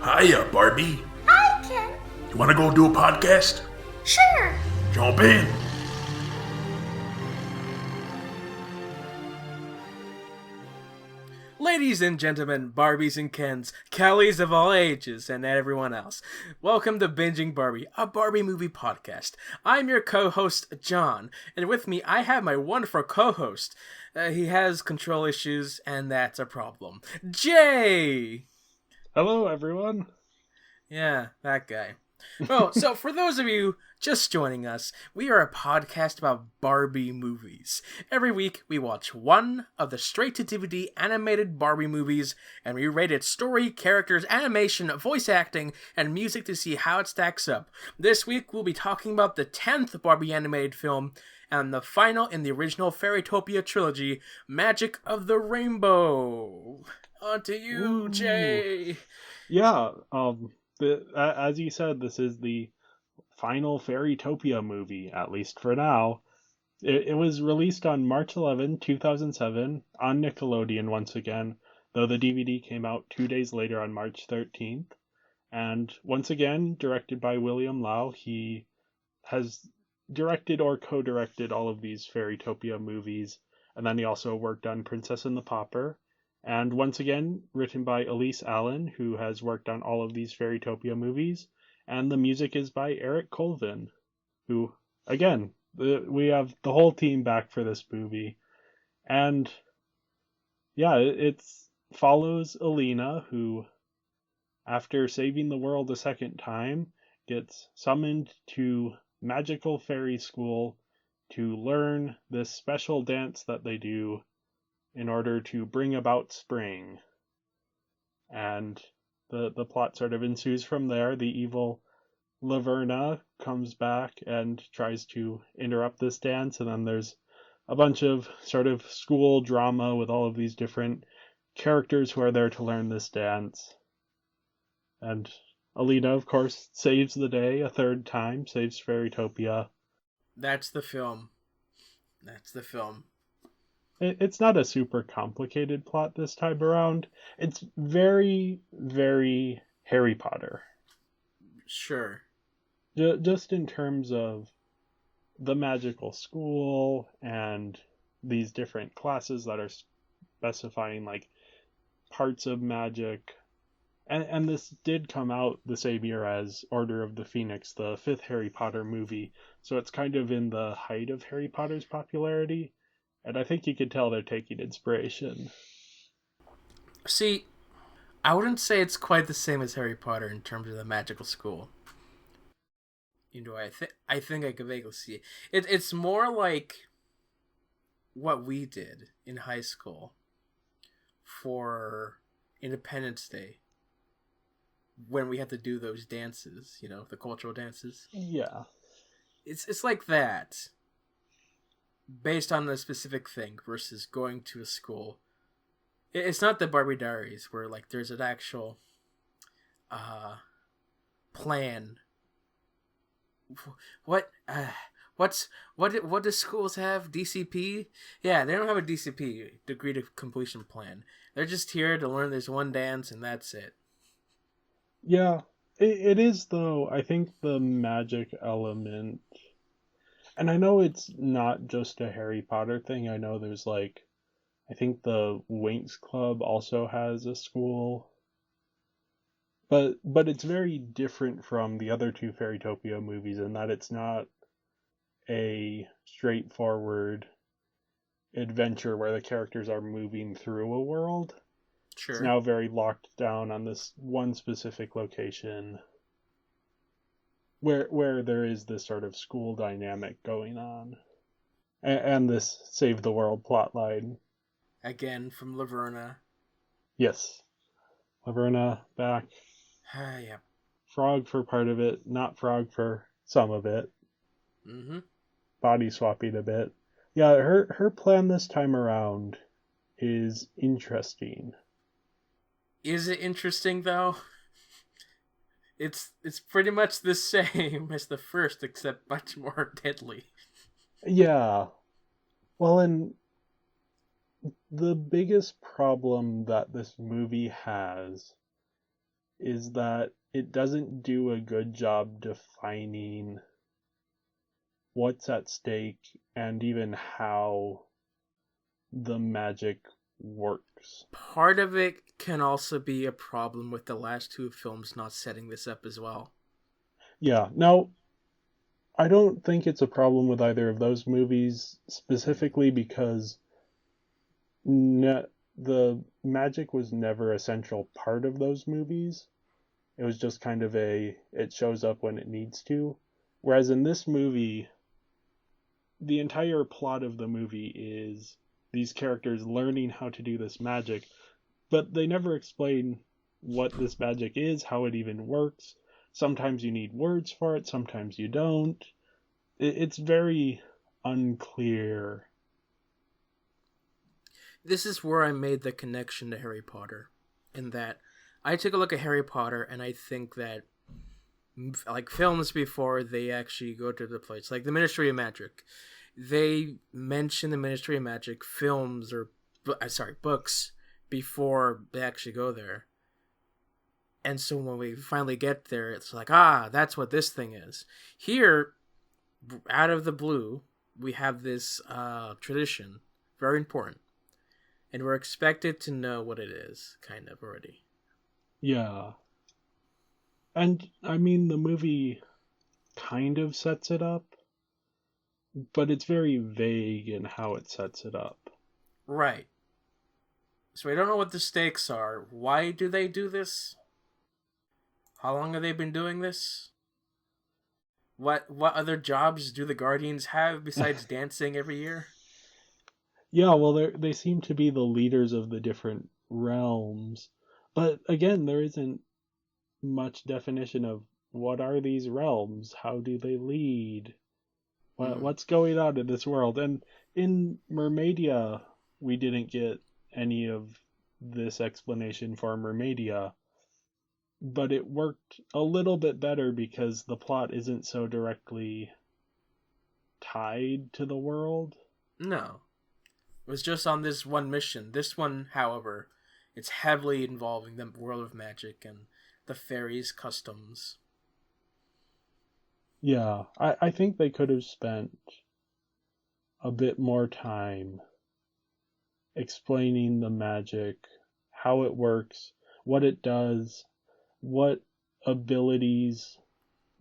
Hiya, Barbie. Hi, Ken. You want to go do a podcast? Sure. Jump in. Ladies and gentlemen, Barbies and Kens, Kellys of all ages, and everyone else, welcome to Binging Barbie, a Barbie movie podcast. I'm your co-host, John, and with me I have my wonderful co-host. He has control issues, and that's a problem. Jay! Hello, everyone. Yeah, that guy. Well, so for those of you just joining us, we are a podcast about Barbie movies. Every week, we watch one of the straight-to-DVD animated Barbie movies, and we rate its story, characters, animation, voice acting, and music to see how it stacks up. This week, we'll be talking about the 10th Barbie animated film, and the final in the original Fairytopia trilogy, Magic of the Rainbow. On to you, Jay! Yeah, as you said, this is the final Fairytopia movie, at least for now. It was released on March 11, 2007, on Nickelodeon once again, though the DVD came out 2 days later on March 13th. And once again, directed by William Lau. He has directed or co-directed all of these Fairytopia movies, and then he also worked on Princess and the Pauper. And once again, written by Elise Allen, who has worked on all of these Fairytopia movies. And the music is by Eric Colvin, who, again, we have the whole team back for this movie. And yeah, it follows Alina, who, after saving the world a second time, gets summoned to Magical Fairy School to learn this special dance that they do in order to bring about spring. And the plot sort of ensues from there. The evil Laverna comes back and tries to interrupt this dance, and then there's a bunch of sort of school drama with all of these different characters who are there to learn this dance. And Alina, of course, saves the day a third time, saves Fairytopia. That's the film. It's not a super complicated plot this time around. It's very, very Harry Potter. Sure. Just in terms of the magical school and these different classes that are specifying like parts of magic. And this did come out the same year as Order of the Phoenix, the fifth Harry Potter movie. So it's kind of in the height of Harry Potter's popularity. And I think you could tell they're taking inspiration. See, I wouldn't say it's quite the same as Harry Potter in terms of the magical school. You know, I think I could vaguely see it. It's more like what we did in high school for Independence Day, when we had to do those dances, you know, the cultural dances. Yeah. It's like that, based on a specific thing versus going to a school. It's not the Barbie Diaries where like there's an actual plan. What do schools have? DCP? Yeah, they don't have a DCP, degree to completion plan. They're just here to learn this one dance and that's it. Yeah, it is though. I think the magic element, and I know it's not just a Harry Potter thing. I know there's like, I think the Winx Club also has a school. But it's very different from the other two Fairytopia movies in that it's not a straightforward adventure where the characters are moving through a world. Sure. It's now very locked down on this one specific location where there is this sort of school dynamic going on. And this save the world plotline. Again, from Laverna. Yes. Laverna back. Yeah. Frog for part of it, not Frog for some of it. Mm-hmm. Body swapping a bit. Yeah, her plan this time around is interesting. Is it interesting though? It's pretty much the same as the first, except much more deadly. Yeah. Well, and the biggest problem that this movie has is that it doesn't do a good job defining what's at stake and even how the magic works. Part of it can also be a problem with the last two films not setting this up as well. Yeah, now, I don't think it's a problem with either of those movies, specifically because the magic was never a central part of those movies. It was just kind of it shows up when it needs to. Whereas in this movie, the entire plot of the movie is these characters learning how to do this magic, but they never explain what this magic is, how it even works. Sometimes you need words for it, sometimes you don't. It's very unclear. This is where I made the connection to Harry Potter, in that I took a look at Harry Potter and I think that like films before they actually go to the place, like the Ministry of Magic, they mention the Ministry of Magic films or books before they actually go there. And so when we finally get there, it's like, that's what this thing is. Here, out of the blue, we have this tradition, very important. And we're expected to know what it is, kind of, already. Yeah. And, I mean, the movie kind of sets it up, but it's very vague in how it sets it up. Right. So we don't know what the stakes are. Why do they do this? How long have they been doing this? What other jobs do the Guardians have besides dancing every year? Yeah, well, they seem to be the leaders of the different realms. But again, there isn't much definition of what are these realms? How do they lead? What's going on in this world? And in Mermaidia, we didn't get any of this explanation for Mermaidia. But it worked a little bit better because the plot isn't so directly tied to the world. No. It was just on this one mission. This one, however, it's heavily involving the world of magic and the fairies' customs. Yeah, I think they could have spent a bit more time explaining the magic, how it works, what it does, what abilities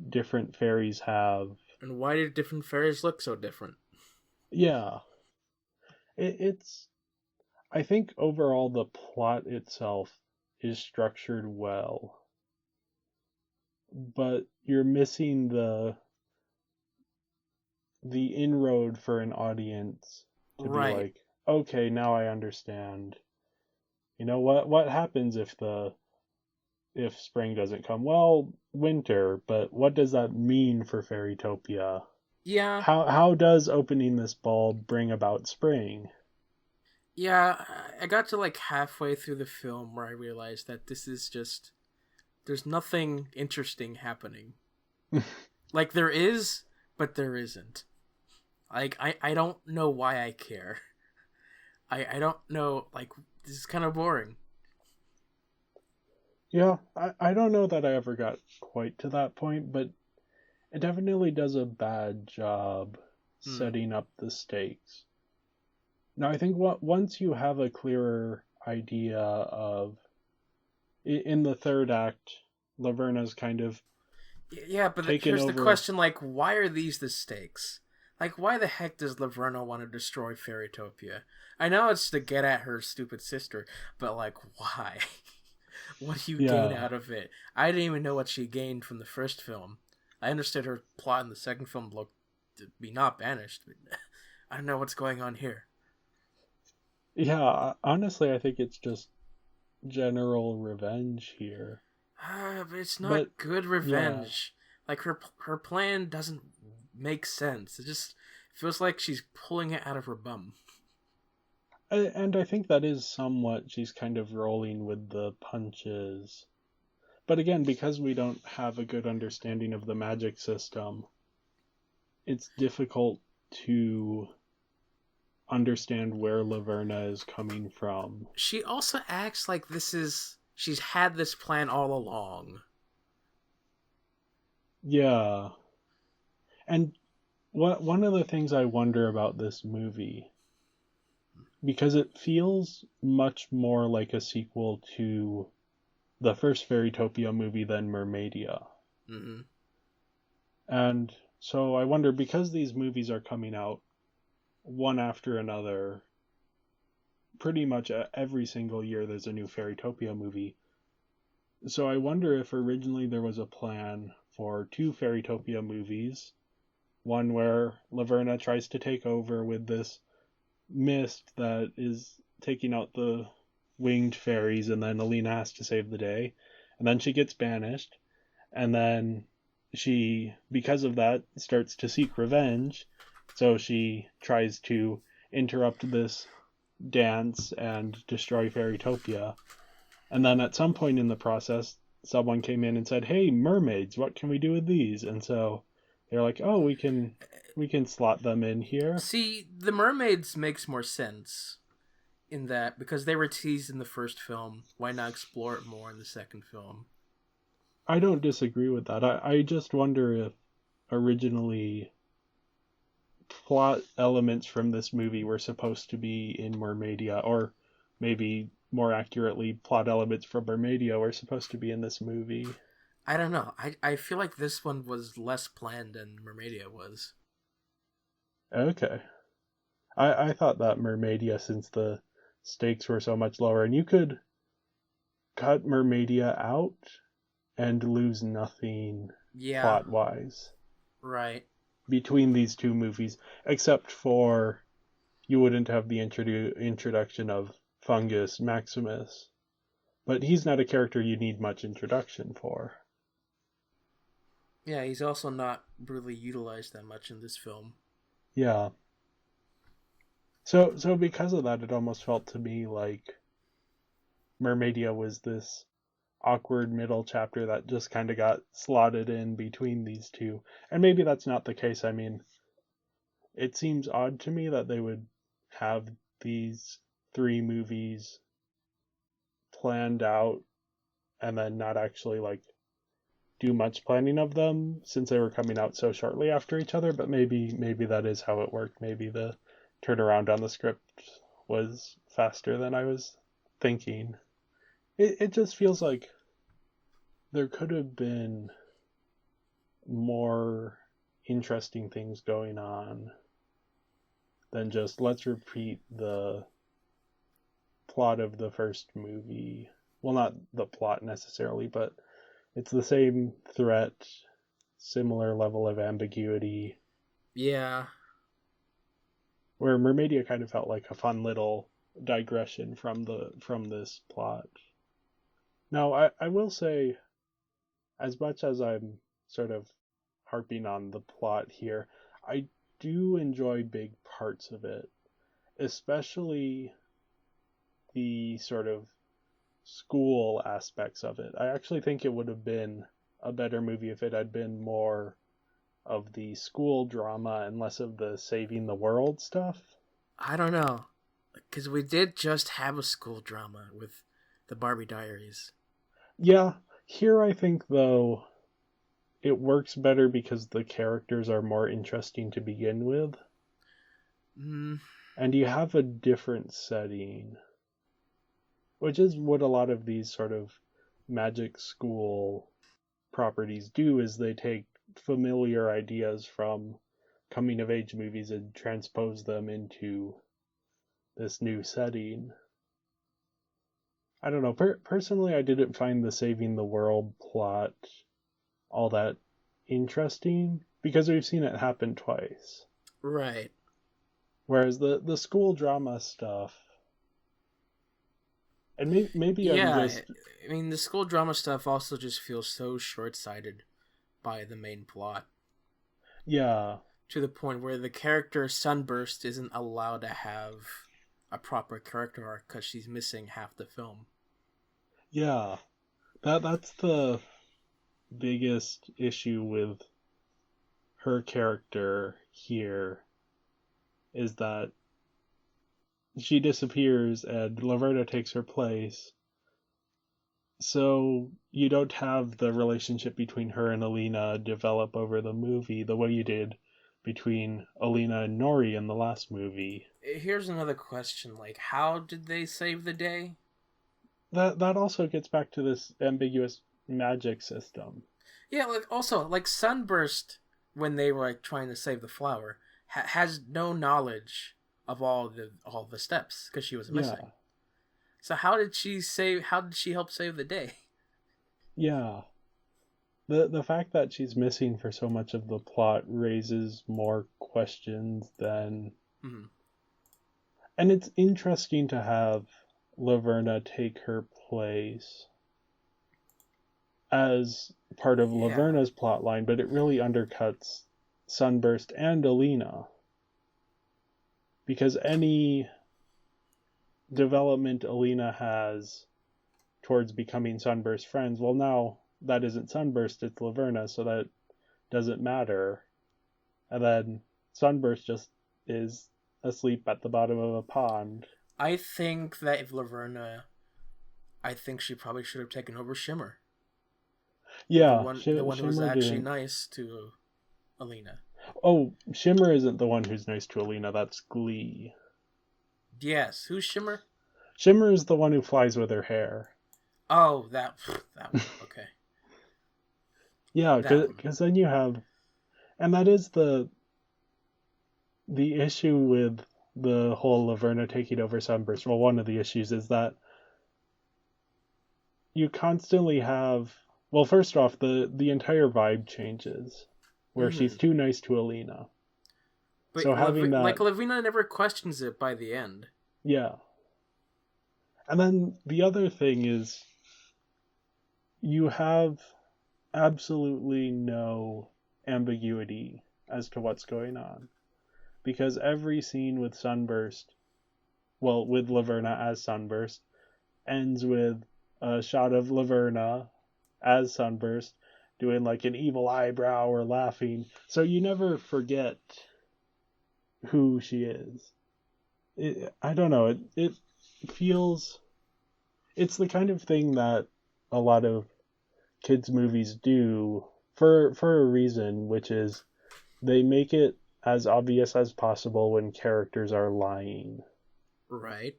different fairies have. And why did different fairies look so different? Yeah, it's. I think overall the plot itself is structured well, but you're missing the inroad for an audience to be Right. like, okay, now I understand. You know what happens if spring doesn't come? Well, winter, but what does that mean for Fairytopia? Yeah. How does opening this ball bring about spring? Yeah, I got to like halfway through the film where I realized that this is just... there's nothing interesting happening. Like, there is, but there isn't. Like, I don't know why I care. I don't know, like, this is kind of boring. Yeah, I don't know that I ever got quite to that point, but it definitely does a bad job setting up the stakes. Now, I think once you have a clearer idea of... In the third act, Laverna's kind of Yeah, but taken here's over... the question, like, why are these the stakes? Like, why the heck does Laverna want to destroy Fairytopia? I know it's to get at her stupid sister, but, like, why? What do you gain out of it? I didn't even know what she gained from the first film. I understood her plot in the second film looked to be not banished, but I don't know what's going on here. Yeah, honestly, I think it's just general revenge here. But it's not But, good revenge. Like, her plan doesn't make sense. It just feels like she's pulling it out of her bum. And I think that is somewhat she's kind of rolling with the punches. But again, because we don't have a good understanding of the magic system, it's difficult to understand where Laverna is coming from. She also acts like this is she's had this plan all along. Yeah. And one of the things I wonder about this movie, because it feels much more like a sequel to the first Fairytopia movie than Mermaidia. Mm-hmm. And so I wonder, because these movies are coming out one after another, pretty much every single year there's a new Fairytopia movie. So I wonder if originally there was a plan for two Fairytopia movies, one where Laverna tries to take over with this mist that is taking out the winged fairies, and then Alina has to save the day, and then she gets banished, and then she, because of that, starts to seek revenge, so she tries to interrupt this dance and destroy Fairytopia. And then at some point in the process, someone came in and said, "Hey, mermaids, what can we do with these?" And so they're like, "Oh, we can slot them in here." See, the mermaids makes more sense in that, because they were teased in the first film. Why not explore it more in the second film? I don't disagree with that. I just wonder if originally plot elements from this movie were supposed to be in Mermaidia, or maybe more accurately, plot elements from Mermaidia were supposed to be in this movie. I don't know. I feel like this one was less planned than Mermaidia was. Okay. I thought that Mermaidia, since the stakes were so much lower, and you could cut Mermaidia out and lose nothing Yeah, plot-wise right. between these two movies, except for you wouldn't have the introduction of Fungus Maximus. But he's not a character you need much introduction for. Yeah, he's also not really utilized that much in this film. Yeah. So because of that, it almost felt to me like Mermaidia was this awkward middle chapter that just kind of got slotted in between these two. And maybe that's not the case. I mean, it seems odd to me that they would have these three movies planned out and then not actually like do much planning of them, since they were coming out so shortly after each other. But maybe that is how it worked. Maybe the turnaround on the script was faster than I was thinking. It just feels like there could have been more interesting things going on than just let's repeat the plot of the first movie. Well, not the plot necessarily, but it's the same threat, similar level of ambiguity. Yeah. Where Mermaidia kind of felt like a fun little digression from this plot. Now, I will say, as much as I'm sort of harping on the plot here, I do enjoy big parts of it, especially the sort of school aspects of it. I actually think it would have been a better movie if it had been more of the school drama and less of the saving the world stuff. I don't know. Because we did just have a school drama with the Barbie Diaries. Yeah, here I think, though, it works better because the characters are more interesting to begin with. Mm, And you have a different setting, which is what a lot of these sort of magic school properties do, is they take familiar ideas from coming of age movies and transpose them into this new setting. I don't know. Personally, I didn't find the saving the world plot all that interesting because we've seen it happen twice. right. Whereas the school drama stuff, and maybe I'm Yeah, just, I mean, the school drama stuff also just feels so short-sighted by the main plot. yeah, To the point where the character Sunburst isn't allowed to have a proper character arc because she's missing half the film. yeah. That's the biggest issue with her character here, is that she disappears and Laverna takes her place. So you don't have the relationship between her and Alina develop over the movie the way you did between Alina and Nori in the last movie. Here's another question: like, how did they save the day? That also gets back to this ambiguous magic system. Yeah, like also like Sunburst when they were like trying to save the flower has no knowledge of all the steps because she was Yeah, missing. So how did she save? How did she help save the day? yeah. The fact that she's missing for so much of the plot raises more questions than. Mm-hmm. And it's interesting to have Laverna take her place as part of Yeah, Laverna's plotline, but it really undercuts Sunburst and Alina. Because any development Alina has towards becoming Sunburst friends, well, now that isn't Sunburst, it's Laverna, so that doesn't matter. And then Sunburst just is asleep at the bottom of a pond. I think that if Laverna, I think she probably should have taken over Shimmer, Yeah, the one who was Shimmer actually didn't. nice to Alina. Oh, Shimmer isn't the one who's nice to Alina, that's Glee. Yes, who's Shimmer? Shimmer is the one who flies with her hair. Oh, that one. Okay, Yeah, that one. because then you have, and that is the issue with the whole Laverna taking over Sunburst. Well, one of the issues is that you constantly have. Well, first off, the entire vibe changes, where Mm-hmm. she's too nice to Alina. But So having Like that, Lavina never questions it by the end. yeah. And then the other thing is you have absolutely no ambiguity as to what's going on. Because every scene with Sunburst, well, with Laverna as Sunburst, ends with a shot of Laverna as Sunburst doing like an evil eyebrow or laughing. So you never forget who she is. I don't know. It feels. It's the kind of thing that a lot of kids' movies do for a reason, which is they make it as obvious as possible when characters are lying. Right.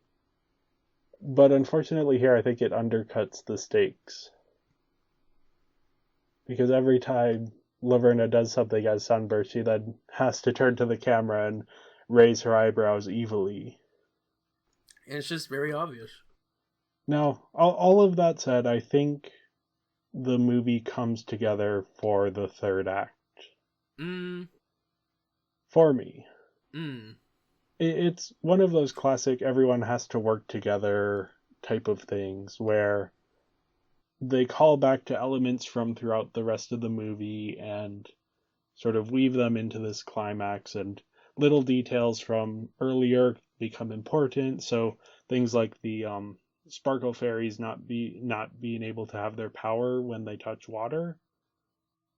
But unfortunately here I think it undercuts the stakes. Because every time Laverna does something as Sunburst, she then has to turn to the camera and raise her eyebrows evilly. And it's just very obvious. Now, all of that said, I think the movie comes together for the third act. Mm. For me. Mm. It's one of those classic everyone has to work together type of things where they call back to elements from throughout the rest of the movie and sort of weave them into this climax, and little details from earlier become important. So things like the sparkle fairies not being able to have their power when they touch water,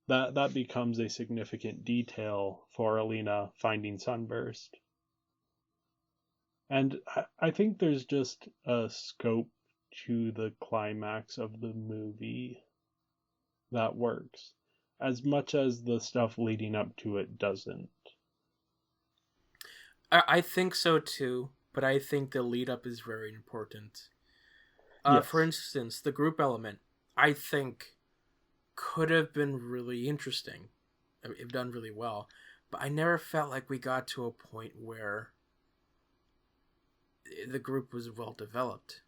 that becomes a significant detail for Alina finding Sunburst. And I think there's just a scope to the climax of the movie that works, as much as the stuff leading up to it doesn't. I think so too, but I think the lead up is very important. For Yes. instance, the group element, I think, could have been really interesting, if done really well, but I never felt like we got to a point where the group was well developed.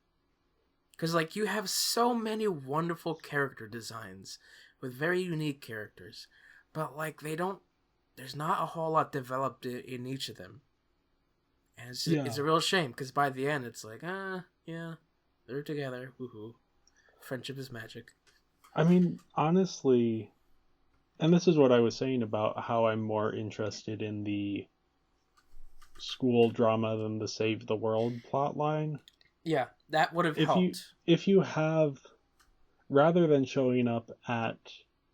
Because, like, you have so many wonderful character designs with very unique characters, but, like, there's not a whole lot developed in each of them. And it's Yeah. a real shame, because by the end, it's like, yeah, they're together, woohoo. Friendship is magic. I mean, honestly, and this is what I was saying about how I'm more interested in the school drama than the Save the World plotline. Yeah, that would have If you helped. if you have, rather than showing up at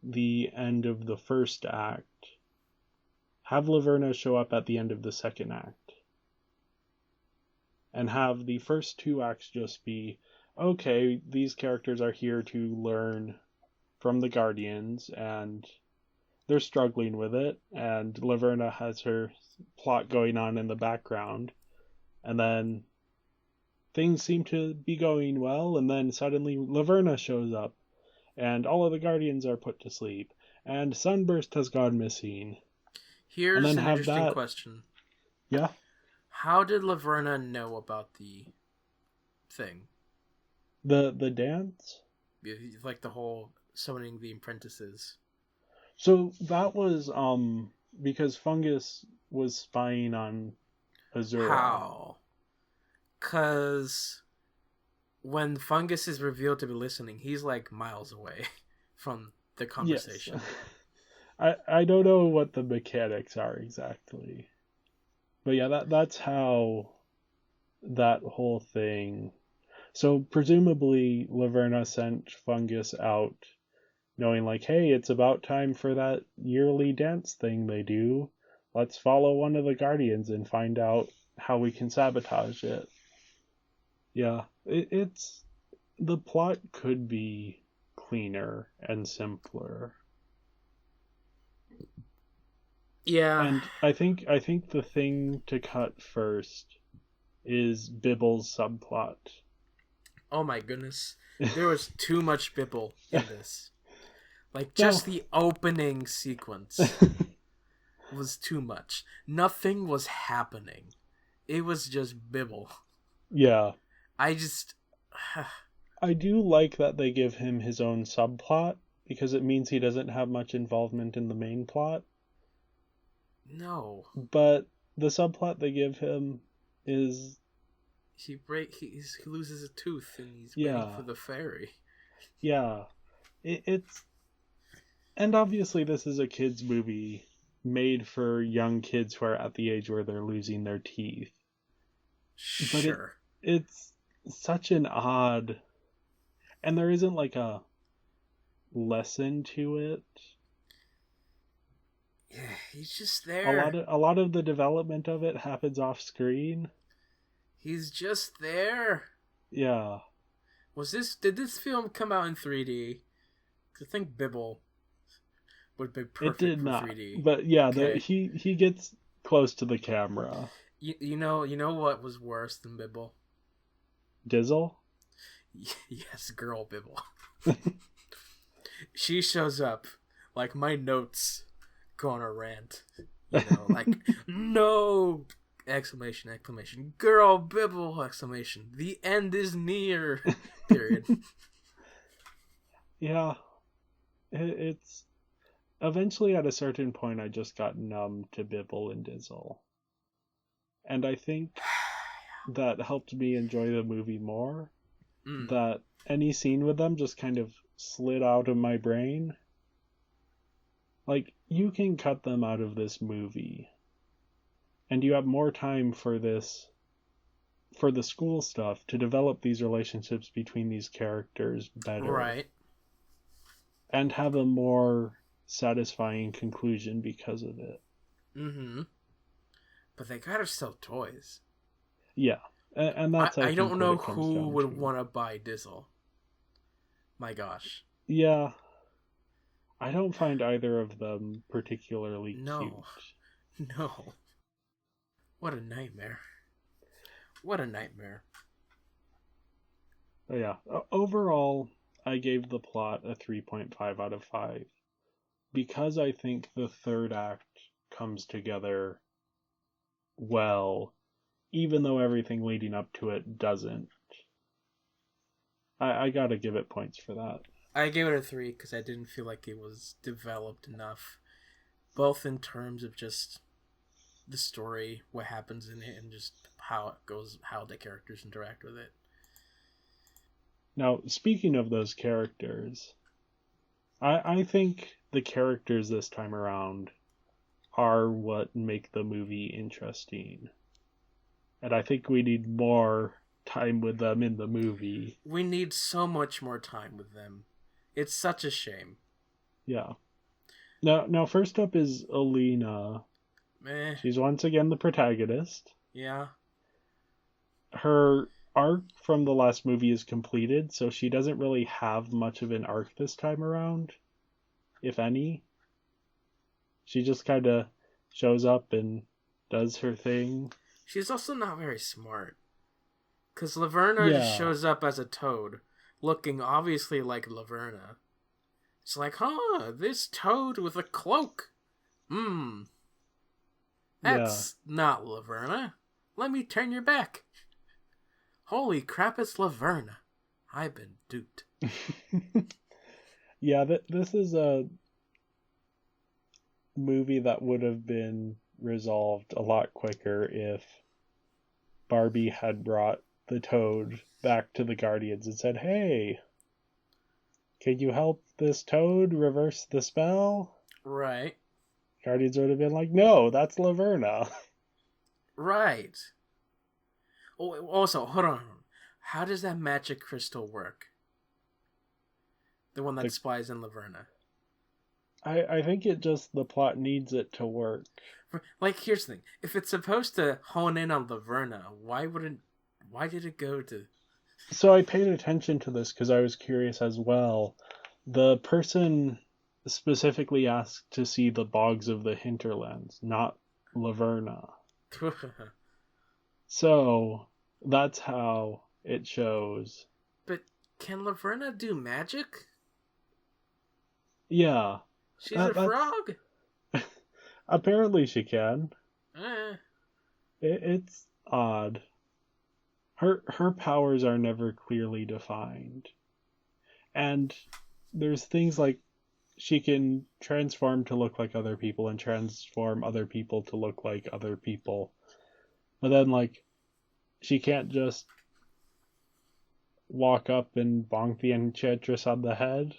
the end of the first act, have Laverna show up at the end of the second act. And have the first two acts just be okay, these characters are here to learn from the Guardians, and they're struggling with it, and Laverna has her plot going on in the background, and then things seem to be going well, and then suddenly Laverna shows up, and all of the Guardians are put to sleep, and Sunburst has gone missing. And Here's then an have interesting that. question. Yeah? How did Laverna know about the thing? The dance? Like the whole summoning the apprentices. So that was because Fungus was spying on Azura. How? Because when Fungus is revealed to be listening, he's like miles away from the conversation. Yes. I don't know what the mechanics are exactly. But yeah, that's how that whole thing. So presumably Laverna sent Fungus out knowing like, hey, it's about time for that yearly dance thing they do. Let's follow one of the Guardians and find out how we can sabotage it. Yeah, it's the plot could be cleaner and simpler. Yeah. And I think the thing to cut first is Bibble's subplot. Oh my goodness. There was too much Bibble in this. Like, just the opening sequence was too much. Nothing was happening. It was just Bibble. Yeah. I do like that they give him his own subplot, because it means he doesn't have much involvement in the main plot. No. But the subplot they give him is... He loses a tooth and he's waiting for the fairy. Yeah. It's... And obviously this is a kid's movie made for young kids who are at the age where they're losing their teeth. Sure. But it's such an odd... And there isn't like a lesson to it. Yeah, he's just there. A lot of the development of it happens off screen. He's just there. Yeah. Did this film come out in 3D? I think Bibble would be perfect It did for not. 3D. But yeah, okay. he gets close to the camera. You know what was worse than Bibble? Dizzle? Yes, girl Bibble. She shows up, like my notes go on a rant. You know, like, no! Exclamation, exclamation. Girl Bibble! Exclamation. The end is near! Period. Yeah. It's... Eventually, at a certain point, I just got numb to Bibble and Dizzle. And I think that helped me enjoy the movie more. That any scene with them just kind of slid out of my brain. Like, you can cut them out of this movie. And you have more time for this, for the school stuff, to develop these relationships between these characters better. Right. And have a more satisfying conclusion because of it. Mm-hmm. But they gotta sell toys. Yeah. And that's I don't know who would want to buy Dizzle. My gosh. Yeah. I don't find either of them particularly cute. No. What a nightmare. What a nightmare. But yeah. Overall, I gave the plot a 3.5 out of 5. Because I think the third act comes together well, even though everything leading up to it doesn't. I gotta give it points for that. I gave it a 3 because I didn't feel like it was developed enough, both in terms of just the story, what happens in it, and just how it goes, how the characters interact with it. Now, speaking of those characters, I think the characters this time around are what make the movie interesting. And I think we need more time with them in the movie. We need so much more time with them. It's such a shame. Yeah. Now first up is Alina. Meh. She's once again the protagonist. Yeah. Her arc from the last movie is completed, so she doesn't really have much of an arc this time around, if any. She just kind of shows up and does her thing. She's also not very smart. Because Laverna just Yeah. shows up as a toad, looking obviously like Laverna. It's like, this toad with a cloak. That's not Laverna. Let me turn your back. Holy crap, it's Laverna. I've been duped. Yeah, this is a movie that would have been resolved a lot quicker if Barbie had brought the toad back to the Guardians and said, "Hey, can you help this toad reverse the spell?" Right. Guardians would have been like, "No, that's Laverna." Right. Oh, also, hold on. How does that magic crystal work? The one that spies in Laverna. I think the plot needs it to work. Like, here's the thing. If it's supposed to hone in on Laverna, why did it go to... So I paid attention to this because I was curious as well. The person specifically asked to see the bogs of the hinterlands, not Laverna. So that's how it shows. But can Laverna do magic? Yeah. She's a frog. Apparently she can. Eh. It's odd. Her powers are never clearly defined. And there's things like she can transform to look like other people and transform other people to look like other people. But then, like, she can't just walk up and bonk the enchantress on the head.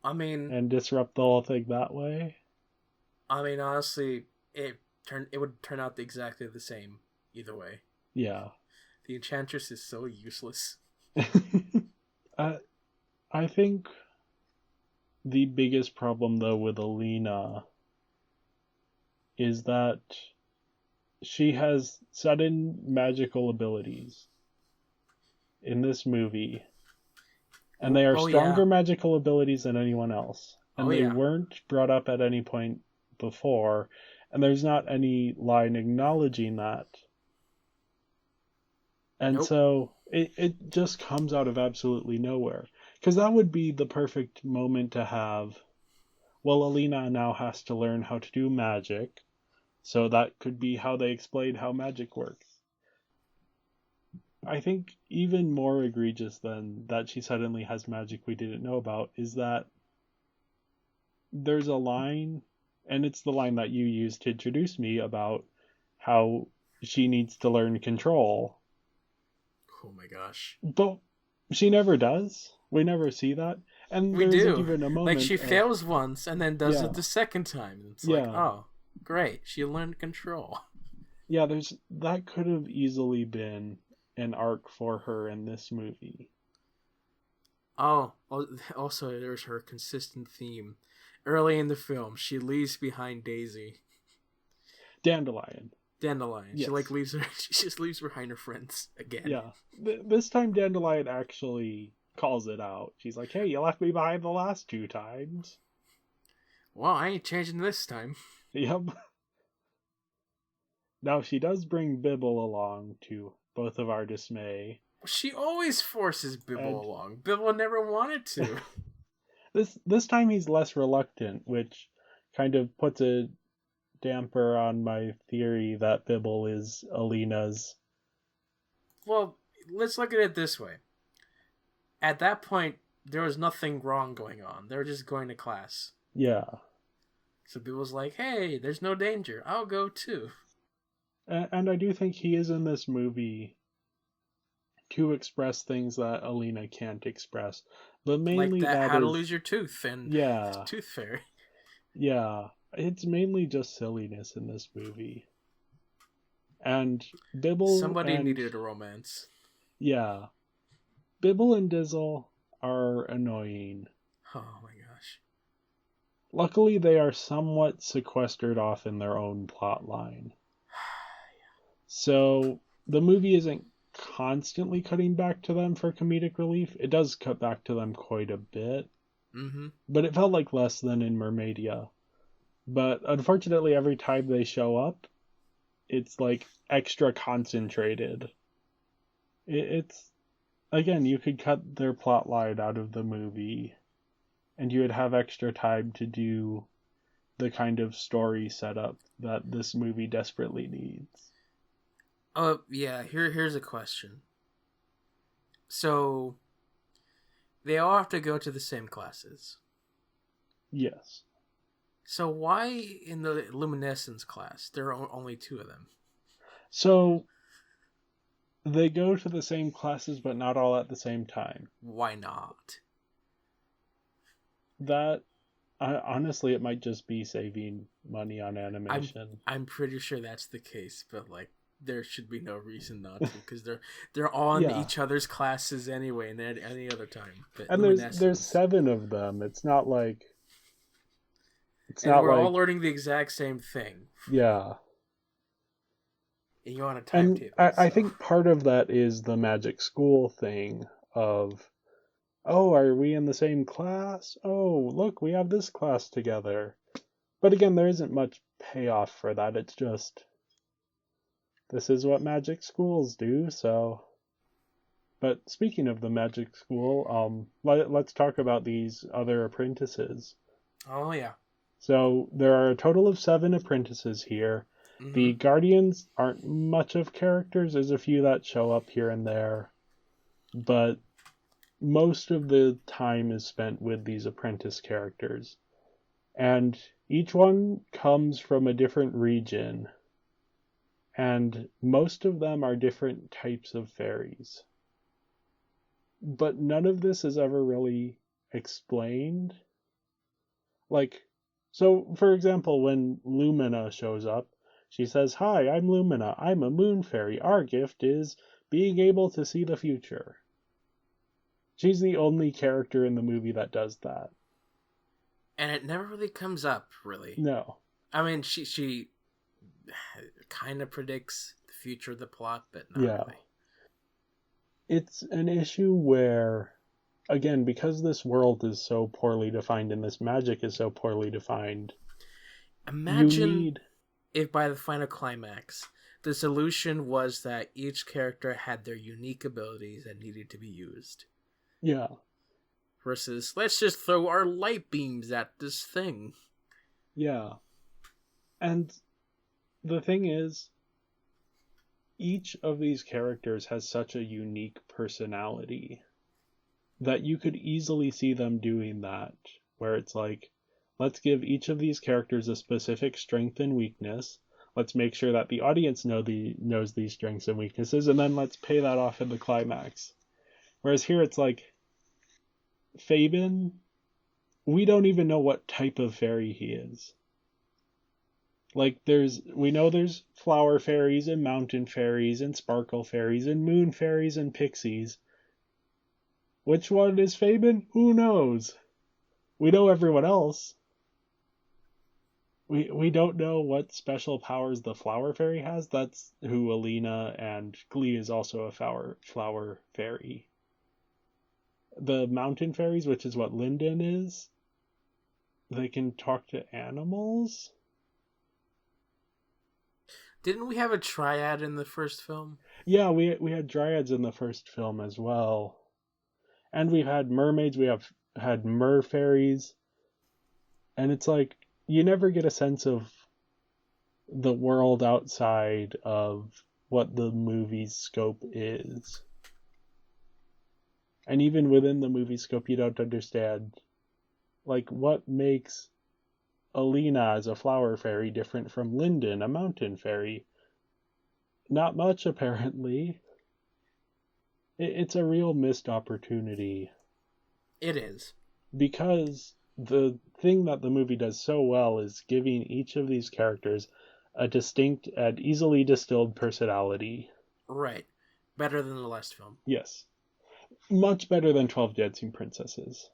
I mean... And disrupt the whole thing that way. I mean, honestly, it would turn out exactly the same either way. Yeah. The enchantress is so useless. I think the biggest problem, though, with Alina is that she has sudden magical abilities in this movie. And they are stronger magical abilities than anyone else. And they weren't brought up at any point before. And there's not any line acknowledging that. And so it just comes out of absolutely nowhere. Because that would be the perfect moment to have, well, Alina now has to learn how to do magic. So that could be how they explain how magic works. I think even more egregious than that she suddenly has magic we didn't know about is that there's a line, and it's the line that you used to introduce me about how she needs to learn control. Oh my gosh. But she never does. We never see that. And we do. Even a moment, like she fails once and then does it the second time. It's like, oh, great. She learned control. Yeah, that could have easily been an arc for her in this movie. Oh, also there's her consistent theme. Early in the film, she leaves behind Daisy. Dandelion. Yes. She just leaves behind her friends again. Yeah. This time Dandelion actually calls it out. She's like, "Hey, you left me behind the last 2 times." Well, I ain't changing this time. Yep. Now she does bring Bibble along to both of our dismay. She always forces Bibble along. Bibble never wanted to. This time he's less reluctant, which kind of puts a damper on my theory that Bibble is Alina's. Well, let's look at it this way. At that point, there was nothing wrong going on. They were just going to class. Yeah. So Bibble's like, hey, there's no danger. I'll go too. And I do think he is in this movie to express things that Alina can't express. But mainly like that how to lose your tooth and Tooth Fairy. Yeah. It's mainly just silliness in this movie. And Bibble... Somebody needed a romance. Yeah. Bibble and Dizzle are annoying. Oh my gosh. Luckily, they are somewhat sequestered off in their own plot line. So, the movie isn't constantly cutting back to them for comedic relief. It does cut back to them quite a bit, Mm-hmm. but it felt like less than in Mermaidia. But unfortunately, every time they show up, it's like extra concentrated. It's again, you could cut their plot line out of the movie, and you would have extra time to do the kind of story setup that this movie desperately needs. Oh, yeah, here's a question. So, they all have to go to the same classes. Yes. So why in the luminescence class there are only two of them? So they go to the same classes, but not all at the same time. Why not? That honestly, it might just be saving money on animation. I'm pretty sure that's the case, but like there should be no reason not to because they're all in Yeah. each other's classes anyway, and at any other time. But And there's 7 of them. It's not like we're all learning the exact same thing. Yeah. And you're on a And timetable. I think part of that is the magic school thing of, oh, are we in the same class? Oh, look, we have this class together. But again, there isn't much payoff for that. It's just, this is what magic schools do, so. But speaking of the magic school, let's talk about these other apprentices. Oh, yeah. So there are a total of 7 apprentices here. Mm-hmm. The guardians aren't much of characters. There's a few that show up here and there. But most of the time is spent with these apprentice characters. And each one comes from a different region. And most of them are different types of fairies. But none of this is ever really explained. Like, so for example, when Lumina shows up, she says, "Hi, I'm Lumina. I'm a moon fairy. Our gift is being able to see the future." She's the only character in the movie that does that. And it never really comes up, really. No. I mean, she kind of predicts the future of the plot, but not really. It's an issue where, again, because this world is so poorly defined and this magic is so poorly defined, imagine if by the final climax, the solution was that each character had their unique abilities that needed to be used. Yeah. Versus, let's just throw our light beams at this thing. Yeah. And the thing is, each of these characters has such a unique personality that you could easily see them doing that, where it's like, let's give each of these characters a specific strength and weakness. Let's make sure that the audience knows these strengths and weaknesses, and then let's pay that off in the climax. Whereas here it's like, Fabian, we don't even know what type of fairy he is. Like, we know there's flower fairies and mountain fairies and sparkle fairies and moon fairies and pixies. Which one is Fabian? Who knows? We know everyone else. We don't know what special powers the flower fairy has. That's who Alina, and Glee is also a flower fairy. The mountain fairies, which is what Linden is, they can talk to animals. Didn't we have a triad in the first film? Yeah, we had dryads in the first film as well. And we've had mermaids, we have had mer fairies. And it's like, you never get a sense of the world outside of what the movie's scope is. And even within the movie scope, you don't understand, like, what makes Alina as a flower fairy different from Linden, a mountain fairy? Not much, apparently. It's a real missed opportunity. It is. Because the thing that the movie does so well is giving each of these characters a distinct and easily distilled personality. Right. Better than the last film. Yes. Much better than 12 Dancing Princesses.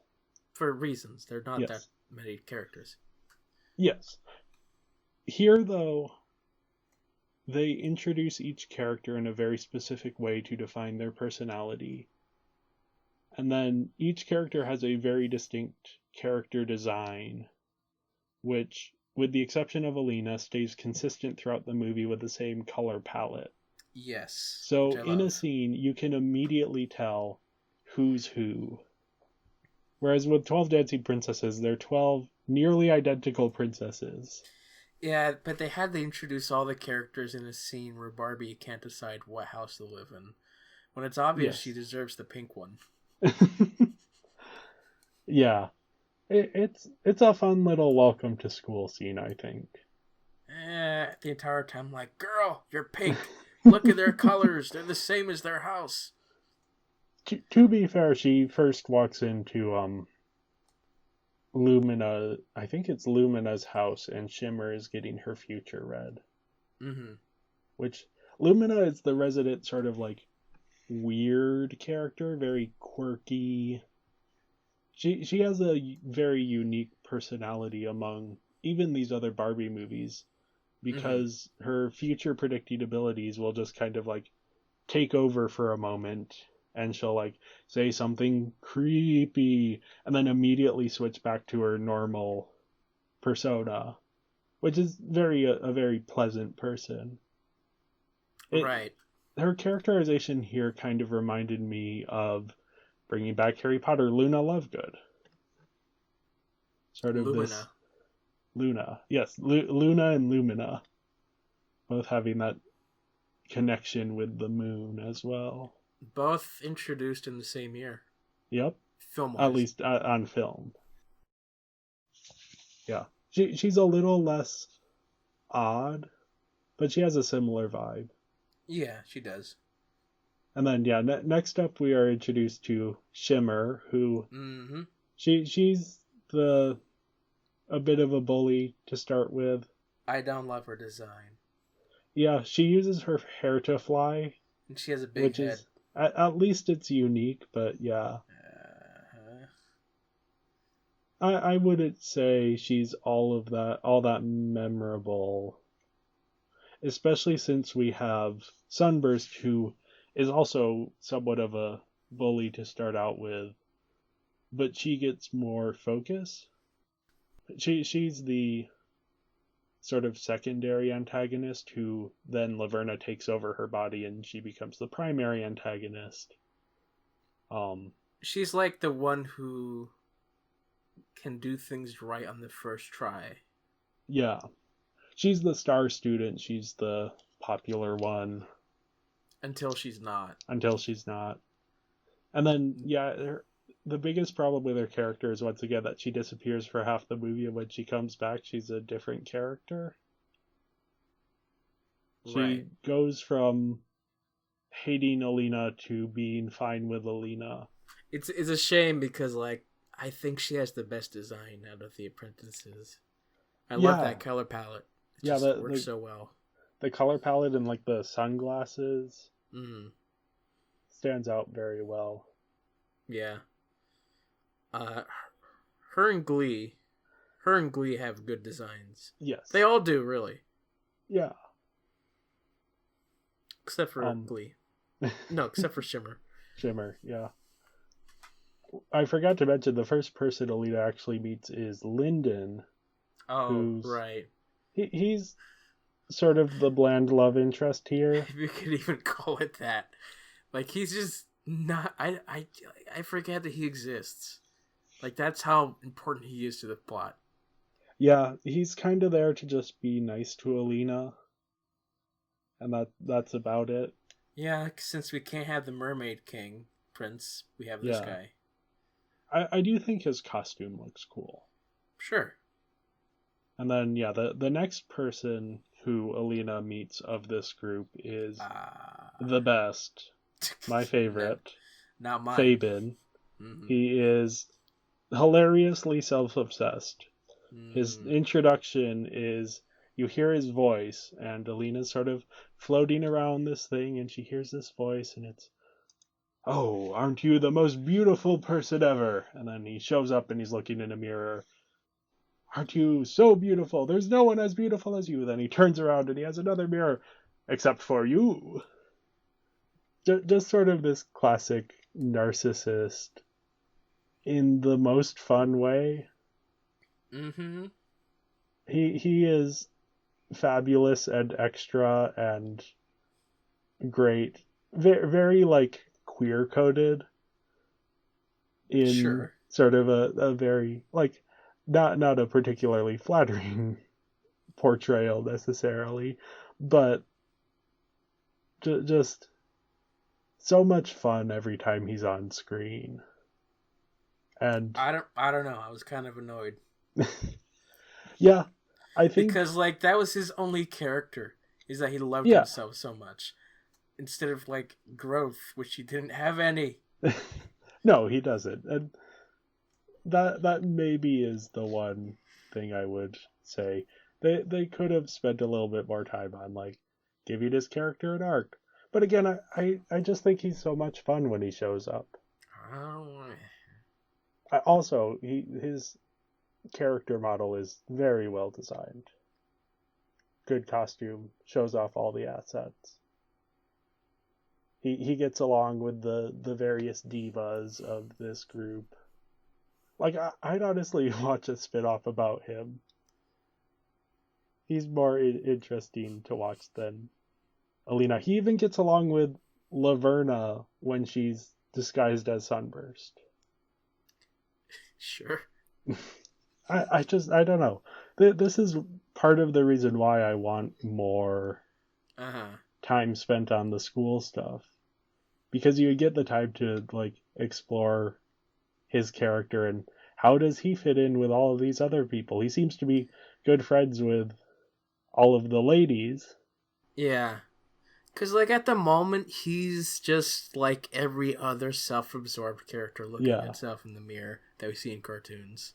For reasons. There are not that many characters. Yes. Here, though, they introduce each character in a very specific way to define their personality. And then each character has a very distinct character design, which, with the exception of Alina, stays consistent throughout the movie with the same color palette. Yes. So in a scene, you can immediately tell who's who. Whereas with 12 Dancing Princesses, they're 12 nearly identical princesses. Yeah, but they had to introduce all the characters in a scene where Barbie can't decide what house to live in, when it's obvious she deserves the pink one. Yeah. It's a fun little welcome to school scene, I think. The entire time, like, girl, you're pink. Look at their colors. They're the same as their house. To be fair, she first walks into Lumina. I think it's Lumina's house, and Shimmer is getting her future read. Mm-hmm. Which Lumina is the resident sort of like weird character, very quirky. She has a very unique personality among even these other Barbie movies, because her future predicting abilities will just kind of like take over for a moment, and she'll like say something creepy and then immediately switch back to her normal persona, which is a very pleasant person. Right. Her characterization here kind of reminded me of, bringing back Harry Potter, Luna Lovegood. Sort of Lumina. this Luna. Yes, Luna and Lumina. Both having that connection with the moon as well. Both introduced in the same year. Yep. Film-wise. At least on film. Yeah. She's a little less odd, but she has a similar vibe. Yeah, she does. And then, yeah, next up we are introduced to Shimmer, who... Mm-hmm. She's a bit of a bully to start with. I don't love her design. Yeah, she uses her hair to fly. And she has a big head. At least it's unique, but yeah. I wouldn't say she's all that memorable. Especially since we have Sunburst, who is also somewhat of a bully to start out with, but she gets more focus. She's the sort of secondary antagonist who then Laverna takes over her body and she becomes the primary antagonist. She's like the one who can do things right on the first try. Yeah. She's the star student, she's the popular one. Until she's not. And then, yeah, the biggest problem with her character is, once again, that she disappears for half the movie, and when she comes back, she's a different character. She goes from hating Alina to being fine with Alina. It's a shame because, like, I think she has the best design out of the apprentices. I love that color palette. It just works so well. The color palette and, like, the sunglasses stands out very well. Yeah. Her and Glee have good designs. Yes. They all do, really. Yeah. Except for Glee. No, except for Shimmer. Shimmer, yeah. I forgot to mention, the first person Alina actually meets is Lyndon. Oh, right. He's sort of the bland love interest here. If you could even call it that. Like, he's just not... I forget that he exists. Like, that's how important he is to the plot. Yeah, he's kind of there to just be nice to Alina. And that's about it. Yeah, since we can't have the Mermaid King prince, we have this guy. I do think his costume looks cool. Sure. And then, yeah, the next person who Alina meets of this group is the best. My favorite. Not mine. Fabin. Mm-hmm. He is hilariously self-obsessed. His introduction is, you hear his voice, and Alina's sort of floating around this thing, and she hears this voice, and it's, "Oh, aren't you the most beautiful person ever?" And then he shows up and he's looking in a mirror. "Aren't you so beautiful? There's no one as beautiful as you." Then he turns around and he has another mirror. except for you. Just sort of this classic narcissist in the most fun way. Mm-hmm. He is fabulous and extra and great. Very, very like queer coded in Sure. sort of a very like not a particularly flattering portrayal necessarily, but just so much fun every time he's on screen. And I don't know. I was kind of annoyed yeah, I think because like that was his only character, is that he loved yeah. himself so much instead of like growth, which he didn't have any. No, he doesn't. And that maybe is the one thing I would say. They could have spent a little bit more time on like giving his character an arc. But again, I just think he's so much fun when he shows up. Oh, Also, his character model is very well designed. Good costume, shows off all the assets. He gets along with the various divas of this group. Like, I'd honestly watch a spin-off about him. He's more interesting to watch than Alina. He even gets along with Laverna when she's disguised as Sunburst. sure. I don't know. This is part of the reason why I want more time spent on the school stuff. Because you get the time to like explore his character and how does he fit in with all of these other people. He seems to be good friends with all of the ladies. Yeah. Because, like, at the moment, he's just like every other self-absorbed character looking at himself in the mirror that we see in cartoons.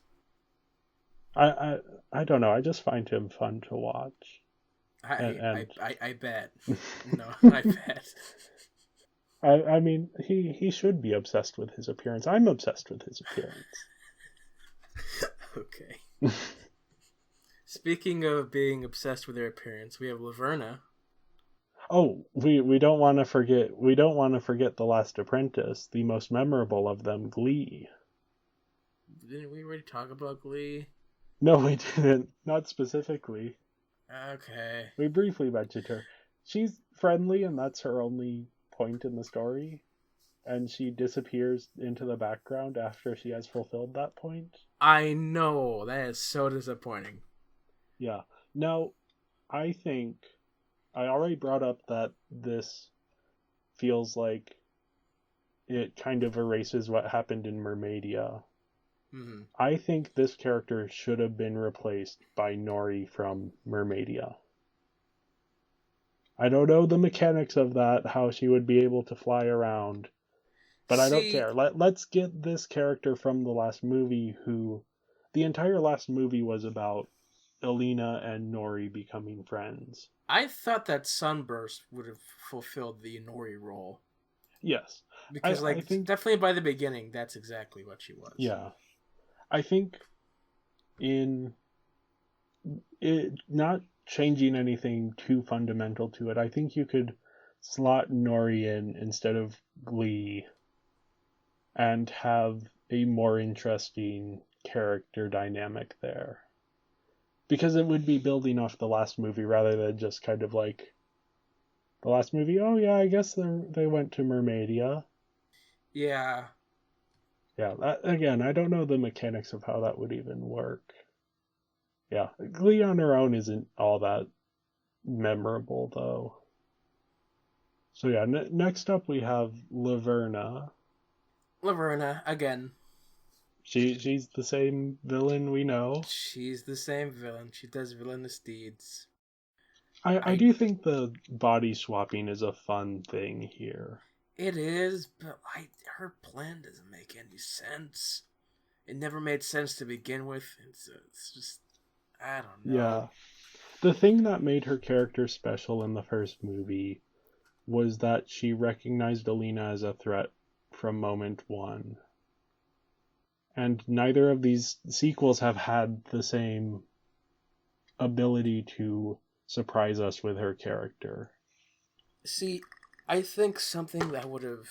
I don't know. I just find him fun to watch. I bet. No, I bet. I mean, he should be obsessed with his appearance. I'm obsessed with his appearance. Okay. Speaking of being obsessed with their appearance, we have Laverna. Oh, we don't want to forget The Last Apprentice, the most memorable of them, Glee. Didn't we already talk about Glee? No, we didn't. Not specifically. Okay. We briefly mentioned her. She's friendly, and that's her only point in the story. And she disappears into the background after she has fulfilled that point. I know. That is so disappointing. Yeah. Now, I think I already brought up that this feels like it kind of erases what happened in Mermaidia. Mm-hmm. I think this character should have been replaced by Nori from Mermaidia. I don't know the mechanics of that, how she would be able to fly around, but I don't care. Let's get this character from the last movie who... The entire last movie was about Alina and Nori becoming friends. I thought that Sunburst would have fulfilled the Nori role. Yes. Because, I think, definitely by the beginning, that's exactly what she was. Yeah. I think in it not changing anything too fundamental to it, I think you could slot Nori in instead of Glee and have a more interesting character dynamic there. Because it would be building off the last movie rather than just kind of like the last movie, oh yeah, I guess they went to Mermaidia. Yeah. Yeah, again, I don't know the mechanics of how that would even work. Yeah, Glee on her own isn't all that memorable, though. So yeah, next up we have Laverna. Laverna, again. She's the same villain we know. She's the same villain. She does villainous deeds. I do think the body swapping is a fun thing here. It is, but her plan doesn't make any sense. It never made sense to begin with. It's just, I don't know. Yeah. The thing that made her character special in the first movie was that she recognized Alina as a threat from moment one. And neither of these sequels have had the same ability to surprise us with her character. See, I think something that would have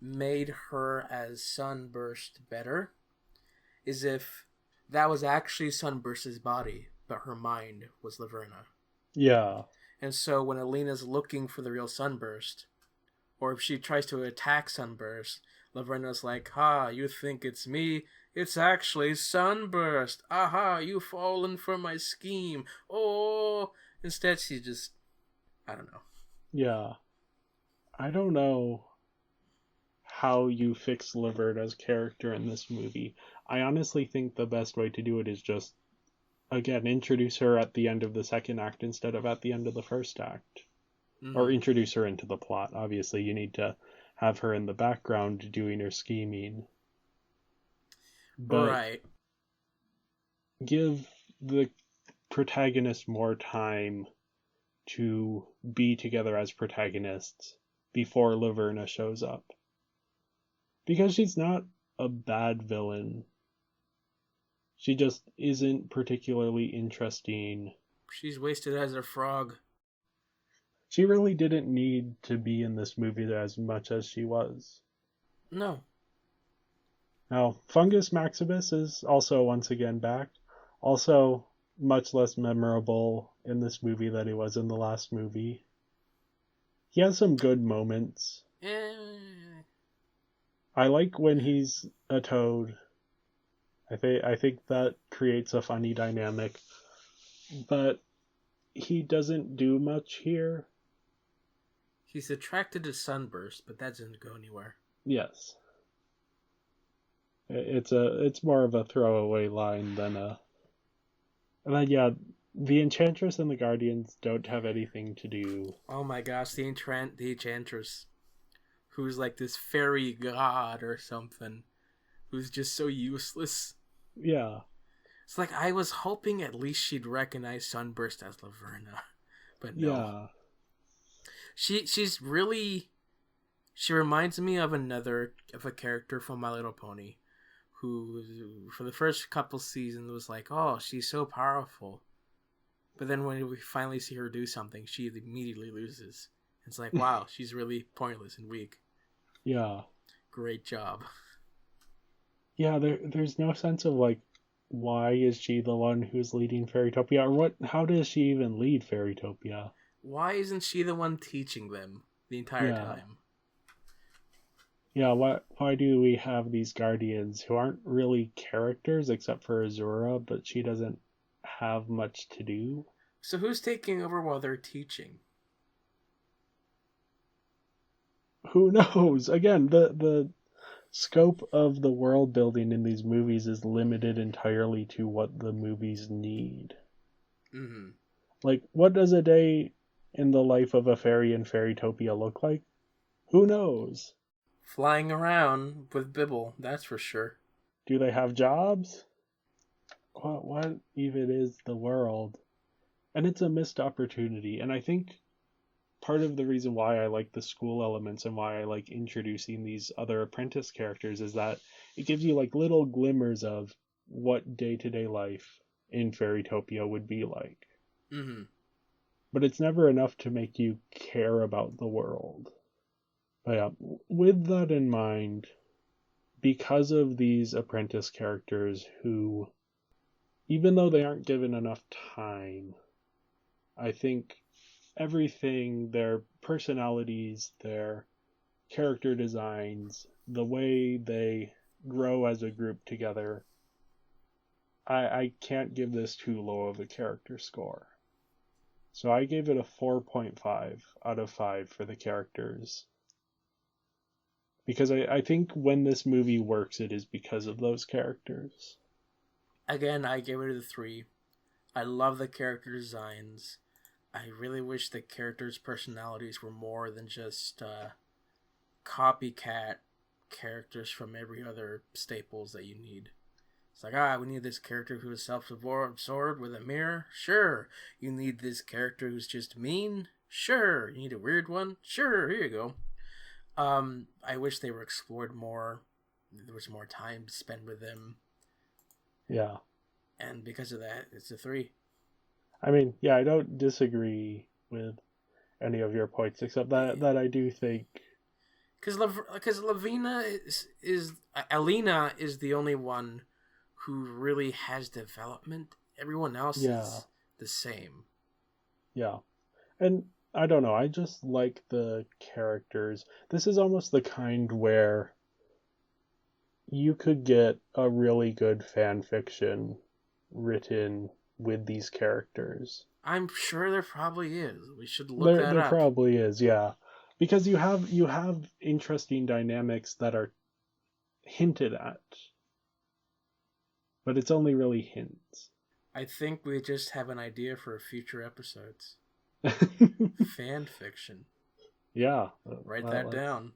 made her as Sunburst better is if that was actually Sunburst's body, but her mind was Laverna. Yeah. And so when Alina's looking for the real Sunburst, or if she tries to attack Sunburst, Laverna's like, "Ha, you think it's me? It's actually Sunburst. Aha, you've fallen for my scheme. Oh." Instead, she just, I don't know. Yeah. I don't know how you fix Laverna's character in this movie. I honestly think the best way to do it is just, again, introduce her at the end of the second act instead of at the end of the first act. Or introduce her into the plot. Obviously, you need to have her in the background doing her scheming. But Right. give the protagonist more time to be together as protagonists before Laverna shows up. Because she's not a bad villain. She just isn't particularly interesting. She's wasted as a frog. She really didn't need to be in this movie as much as she was. No. Now, Fungus Maximus is also once again back. Also, much less memorable in this movie than he was in the last movie. He has some good moments. I like when he's a toad. I think that creates a funny dynamic. But he doesn't do much here. He's attracted to Sunburst, but that doesn't go anywhere. Yes. It's more of a throwaway line than a... And then, yeah, the Enchantress and the Guardians don't have anything to do. Oh my gosh, the Enchantress, who's like this fairy god or something, who's just so useless. Yeah. It's like I was hoping at least she'd recognize Sunburst as Laverna, but no. Yeah. She's really... She reminds me of a character from My Little Pony, who for the first couple seasons was like, oh, she's so powerful. But then when we finally see her do something, she immediately loses. It's like, wow, she's really pointless and weak. Yeah. Great job. Yeah, there's no sense of, like, why is she the one who's leading Fairytopia? Or how does she even lead Fairytopia? Why isn't she the one teaching them the entire time? Yeah, why do we have these guardians who aren't really characters except for Azura, but she doesn't have much to do? So who's taking over while they're teaching? Who knows? Again, the scope of the world building in these movies is limited entirely to what the movies need. Mm-hmm. Like, what does a day in the life of a fairy in Fairytopia look like? Who knows? Flying around with Bibble, that's for sure. Do they have jobs? What even is the world? And it's a missed opportunity. And I think part of the reason why I like the school elements and why I like introducing these other apprentice characters is that it gives you like little glimmers of what day-to-day life in Fairytopia would be like. Mm-hmm. But it's never enough to make you care about the world. But yeah, with that in mind, because of these apprentice characters who, even though they aren't given enough time, I think everything, their personalities, their character designs, the way they grow as a group together, I can't give this too low of a character score. So I gave it a 4.5 out of 5 for the characters. Because I think when this movie works, it is because of those characters. Again, I gave it a 3. I love the character designs. I really wish the characters' personalities were more than just copycat characters from every other staples that you need. It's like, we need this character who is self-absorbed with a mirror? Sure. You need this character who's just mean? Sure. You need a weird one? Sure, here you go. I wish they were explored more. There was more time to spend with them. Yeah. And because of that, it's a 3. I mean, yeah, I don't disagree with any of your points, except that I do think. Because Lavina is Alina is the only one who really has development. Everyone else Yeah, is the same. yeah. And I don't know, I just like the characters. This is almost the kind where you could get a really good fan fiction written with these characters. I'm sure there probably is. We should look There that there up. probably is, yeah. Because you have interesting dynamics that are hinted at, but it's only really hints. I think we just have an idea for future episodes. Fan fiction. Yeah, Write well, that down.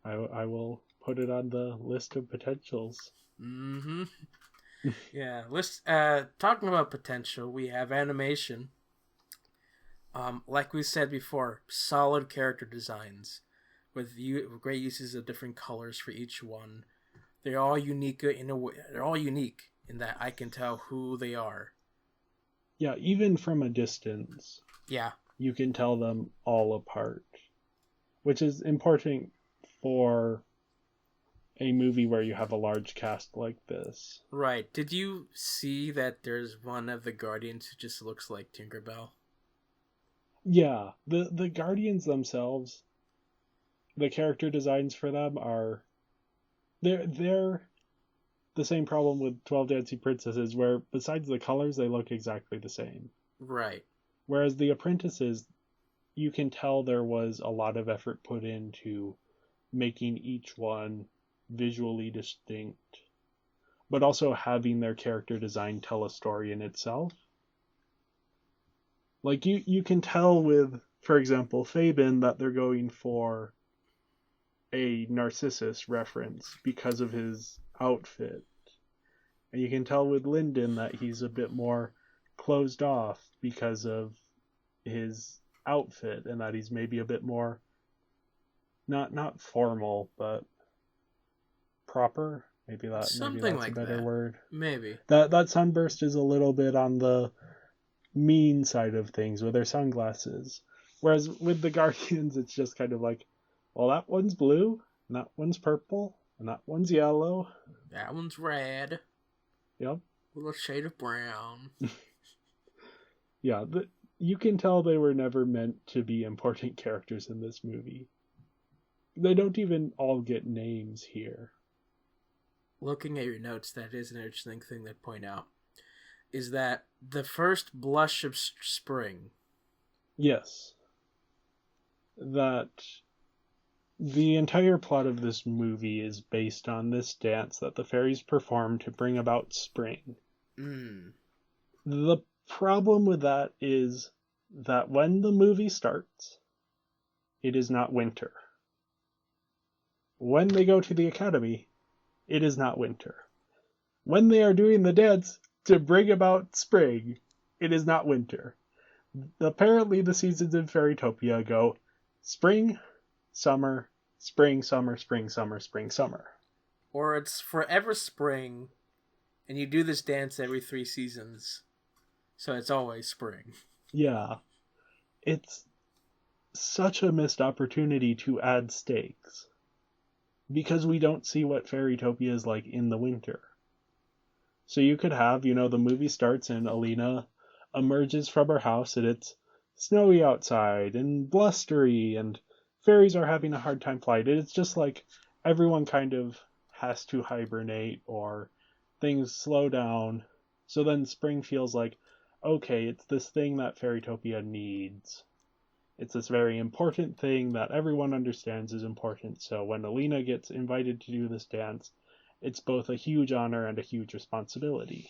I will put it on the list of potentials. Mm-hmm. Yeah. Let's talking about potential, we have animation. Like we said before, solid character designs with great uses of different colors for each one. They're all unique in a way. They're all unique in that I can tell who they are. Yeah, even from a distance, Yeah. you can tell them all apart, which is important for a movie where you have a large cast like this. Right. Did you see that there's one of the Guardians who just looks like Tinkerbell? Yeah, the Guardians themselves, the character designs for them are they're the same problem with 12 Dancing Princesses, where besides the colors they look exactly the same. Right. Whereas the apprentices, you can tell there was a lot of effort put into making each one visually distinct, but also having their character design tell a story in itself. Like you can tell with, for example, Fabin that they're going for a Narcissus reference because of his outfit. And you can tell with Lyndon that he's a bit more closed off because of his outfit, and that he's maybe a bit more not formal but proper. Maybe Something that's like a better that. word. Maybe. That Sunburst is a little bit on the mean side of things with their sunglasses. Whereas with the Guardians, it's just kind of like, well, that one's blue, and that one's purple, and that one's yellow. That one's red. Yep. A little shade of brown. Yeah, you can tell they were never meant to be important characters in this movie. They don't even all get names here. Looking at your notes, that is an interesting thing to point out. Is that the first blush of spring? Yes. That the entire plot of this movie is based on this dance that the fairies perform to bring about spring. The problem with that is that when the movie starts, it is not winter. When they go to the academy, it is not winter. When they are doing the dance to bring about spring, it is not winter. Apparently the seasons in Fairytopia go spring, summer, spring, summer, spring, summer, spring, summer. Or it's forever spring, and you do this dance every 3 seasons, so it's always spring. Yeah. It's such a missed opportunity to add stakes, because we don't see what Fairytopia is like in the winter. So you could have, the movie starts and Alina emerges from her house and it's snowy outside and blustery and fairies are having a hard time flying. It's just like everyone kind of has to hibernate or things slow down. So then spring feels like, okay, it's this thing that Fairytopia needs. It's this very important thing that everyone understands is important. So when Alina gets invited to do this dance, it's both a huge honor and a huge responsibility.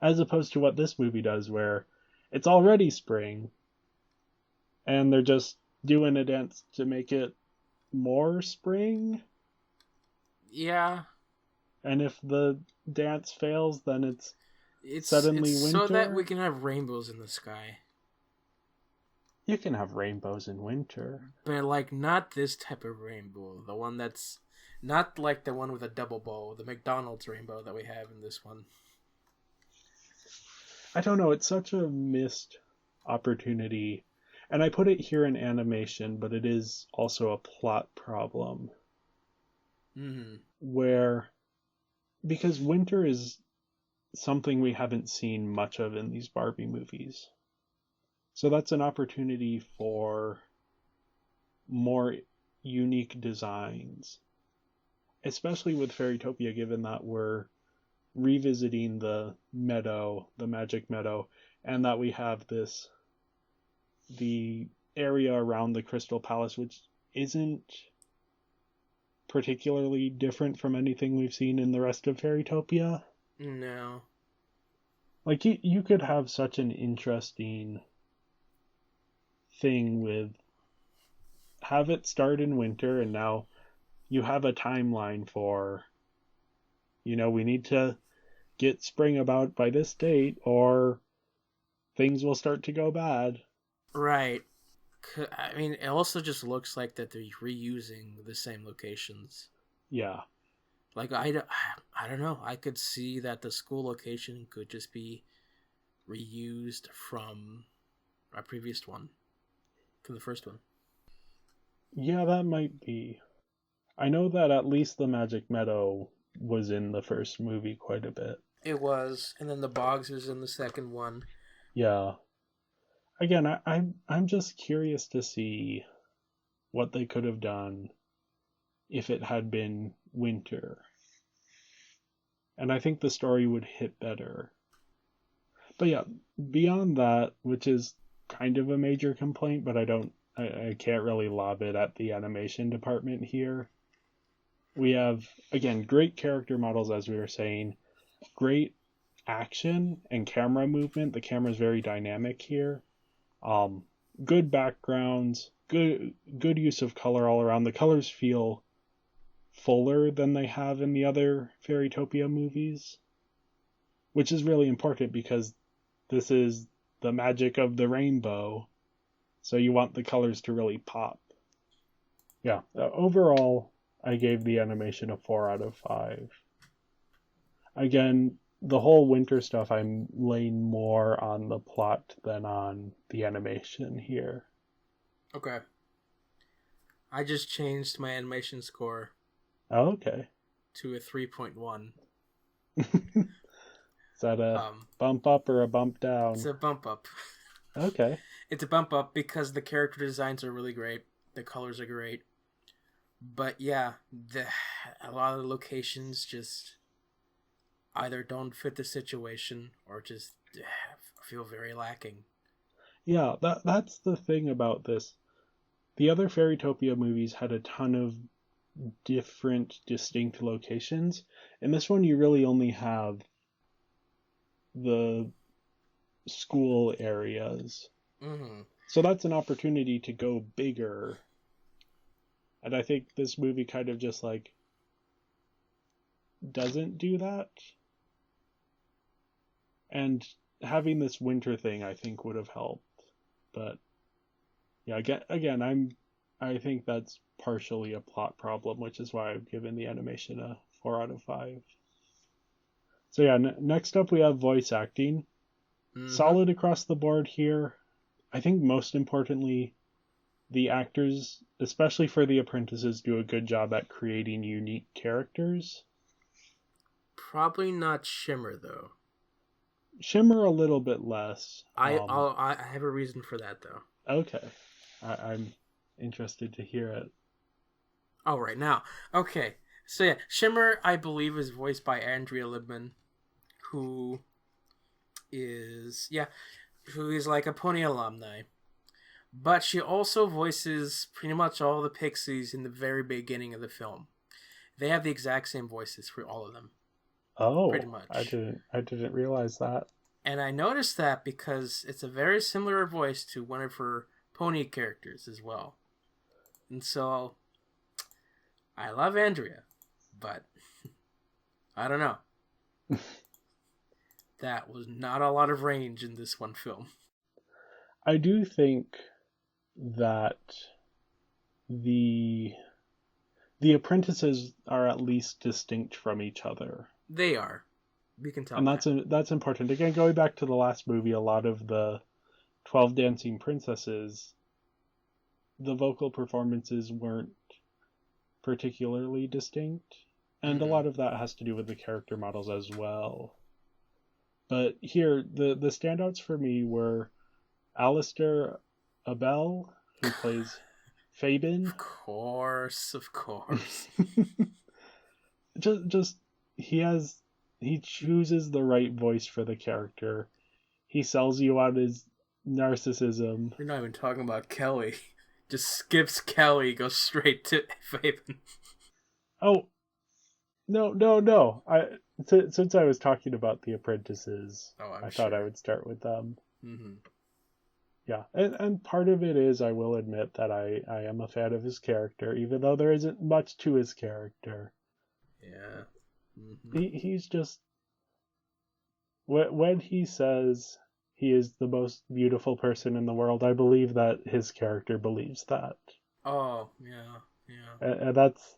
As opposed to what this movie does, where it's already spring, and they're just doing a dance to make it more spring. Yeah. And if the dance fails, then it's suddenly winter. So that we can have rainbows in the sky. You can have rainbows in winter. But, like, not this type of rainbow. The one that's... Not like the one with a double bow. The McDonald's rainbow that we have in this one. I don't know. It's such a missed opportunity, and I put it here in animation, but it is also a plot problem, where, because winter is something we haven't seen much of in these Barbie movies. So that's an opportunity for more unique designs, especially with Fairytopia, given that we're revisiting the meadow, the magic meadow, and that we have the area around the Crystal Palace, which isn't particularly different from anything we've seen in the rest of Fairytopia. No. Like, you could have such an interesting thing with have it start in winter, and now you have a timeline for, we need to get spring about by this date, or things will start to go bad. Right. I mean, it also just looks like that they're reusing the same locations. Yeah. Like, I don't know. I could see that the school location could just be reused from our previous one, from the first one. Yeah, that might be. I know that at least the Magic Meadow was in the first movie quite a bit. It was, and then the Bogs was in the second one. Yeah. Again, I'm just curious to see what they could have done if it had been winter. And I think the story would hit better. But yeah, beyond that, which is kind of a major complaint, but I can't really lob it at the animation department here. We have, again, great character models, as we were saying, great action and camera movement. The camera's very dynamic here. Good backgrounds, good use of color all around. The colors feel fuller than they have in the other Fairytopia movies, which is really important because this is the magic of the rainbow, so you want the colors to really pop. Yeah, overall, I gave the animation a 4 out of 5. Again, the whole winter stuff, I'm laying more on the plot than on the animation here. Okay. I just changed my animation score. Oh, okay. To a 3.1. Is that a bump up or a bump down? It's a bump up. Okay. It's a bump up because the character designs are really great. The colors are great. But yeah, a lot of the locations just either don't fit the situation or just feel very lacking. Yeah, that's the thing about this. The other Fairytopia movies had a ton of different, distinct locations. In this one, you really only have the school areas. Mm-hmm. So that's an opportunity to go bigger. And I think this movie kind of just like doesn't do that. And having this winter thing, I think, would have helped. But yeah, again, I think that's partially a plot problem, which is why I've given the animation a 4 out of 5. So yeah, next up we have voice acting. Mm-hmm. Solid across the board here. I think most importantly, the actors, especially for the apprentices, do a good job at creating unique characters. Probably not Shimmer, though. Shimmer a little bit less. I have a reason for that, though. Okay. I'm interested to hear it. Oh, right now. Okay. So yeah, Shimmer, I believe, is voiced by Andrea Libman, who is like a Pony alumni. But she also voices pretty much all the Pixies in the very beginning of the film. They have the exact same voices for all of them. Oh, pretty much. I didn't realize that. And I noticed that because it's a very similar voice to one of her pony characters as well. And so, I love Andrea, but I don't know. That was not a lot of range in this one film. I do think that the apprentices are at least distinct from each other. They are. We can tell. And that's important. Again, going back to the last movie, a lot of the 12 Dancing Princesses, the vocal performances weren't particularly distinct, and a lot of that has to do with the character models as well. But here, the standouts for me were Alistair Abel, who plays Fabin. Of course. just he chooses the right voice for the character. He sells you on his narcissism. We're not even talking about Kelly. Just skips Kelly, goes straight to Fabin. Oh, no. Since I was talking about the apprentices, I thought I would start with them. Mm-hmm. Yeah, and part of it is, I will admit that I am a fan of his character, even though there isn't much to his character. Yeah. Mm-hmm. He's just... When he says he is the most beautiful person in the world, I believe that his character believes that. Oh, yeah. And that's...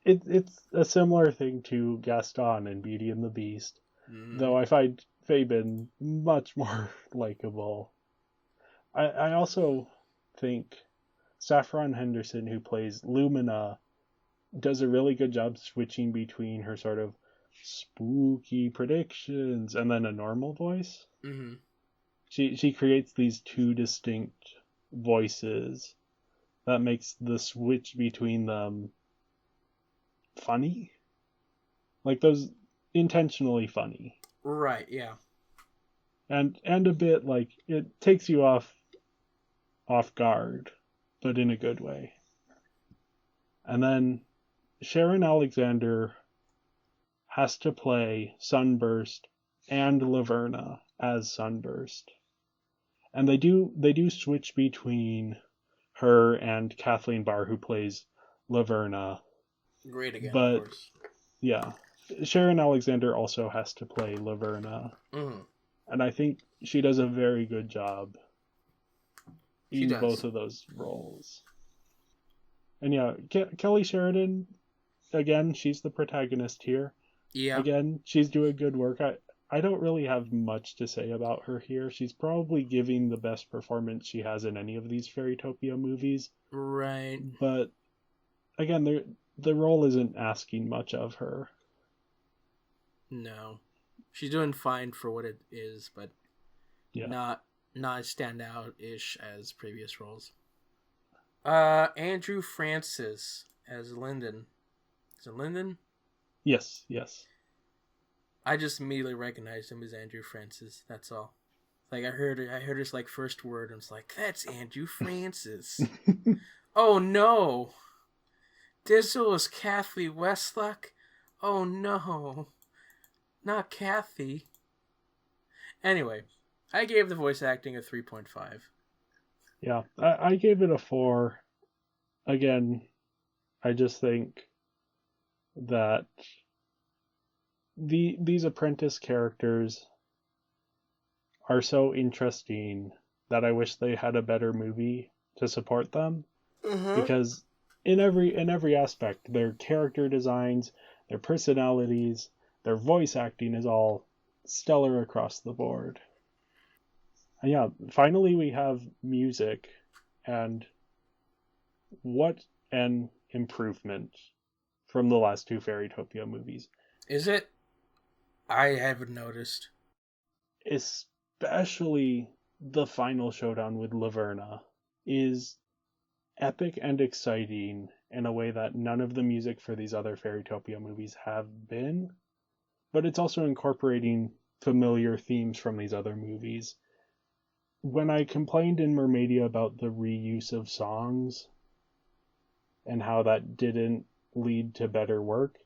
It's a similar thing to Gaston in Beauty and the Beast, though I find Fabin much more likable. I also think Saffron Henderson, who plays Lumina, does a really good job switching between her sort of spooky predictions and then a normal voice. Mm-hmm. She creates these two distinct voices that makes the switch between them funny. Like, those intentionally funny. Right, yeah. And a bit like, it takes you off guard, but in a good way. And then Sharon Alexander has to play Sunburst and Laverna as Sunburst. And they do switch between her and Kathleen Barr, who plays Laverna. Great again, but, of course. Yeah. Sharon Alexander also has to play Laverna. Mm-hmm. And I think she does a very good job in both of those roles. And yeah, Kelly Sheridan, again, she's the protagonist here. Yeah. Again, she's doing good work. I don't really have much to say about her here. She's probably giving the best performance she has in any of these Fairytopia movies. Right. But again, the role isn't asking much of her. No. She's doing fine for what it is, but not as standout-ish as previous roles. Andrew Francis as Lyndon. Is it Lyndon? Yes. I just immediately recognized him as Andrew Francis. That's all. Like, I heard his like first word and was like, that's Andrew Francis. Oh no. Dizzle is Kathy Westlock? Oh no. Not Kathy. Anyway, I gave the voice acting a 3.5. Yeah, I gave it a 4. Again, I just think that these apprentice characters are so interesting that I wish they had a better movie to support them. Mm-hmm. Because in every aspect, their character designs, their personalities, their voice acting is all stellar across the board. And yeah, finally we have music, and what an improvement from the last two Fairytopia movies. Is it? I haven't noticed. Especially the final showdown with Laverna is epic and exciting in a way that none of the music for these other Fairytopia movies have been. But it's also incorporating familiar themes from these other movies. When I complained in Mermaidia about the reuse of songs and how that didn't lead to better work,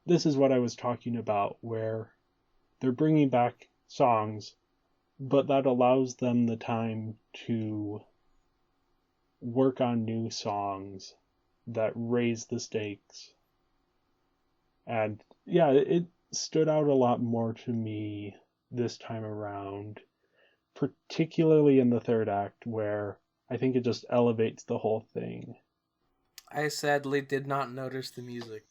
this is what I was talking about, where they're bringing back songs, but that allows them the time to work on new songs that raise the stakes. And yeah, it stood out a lot more to me this time around, particularly in the third act, where I think it just elevates the whole thing. I sadly did not notice the music.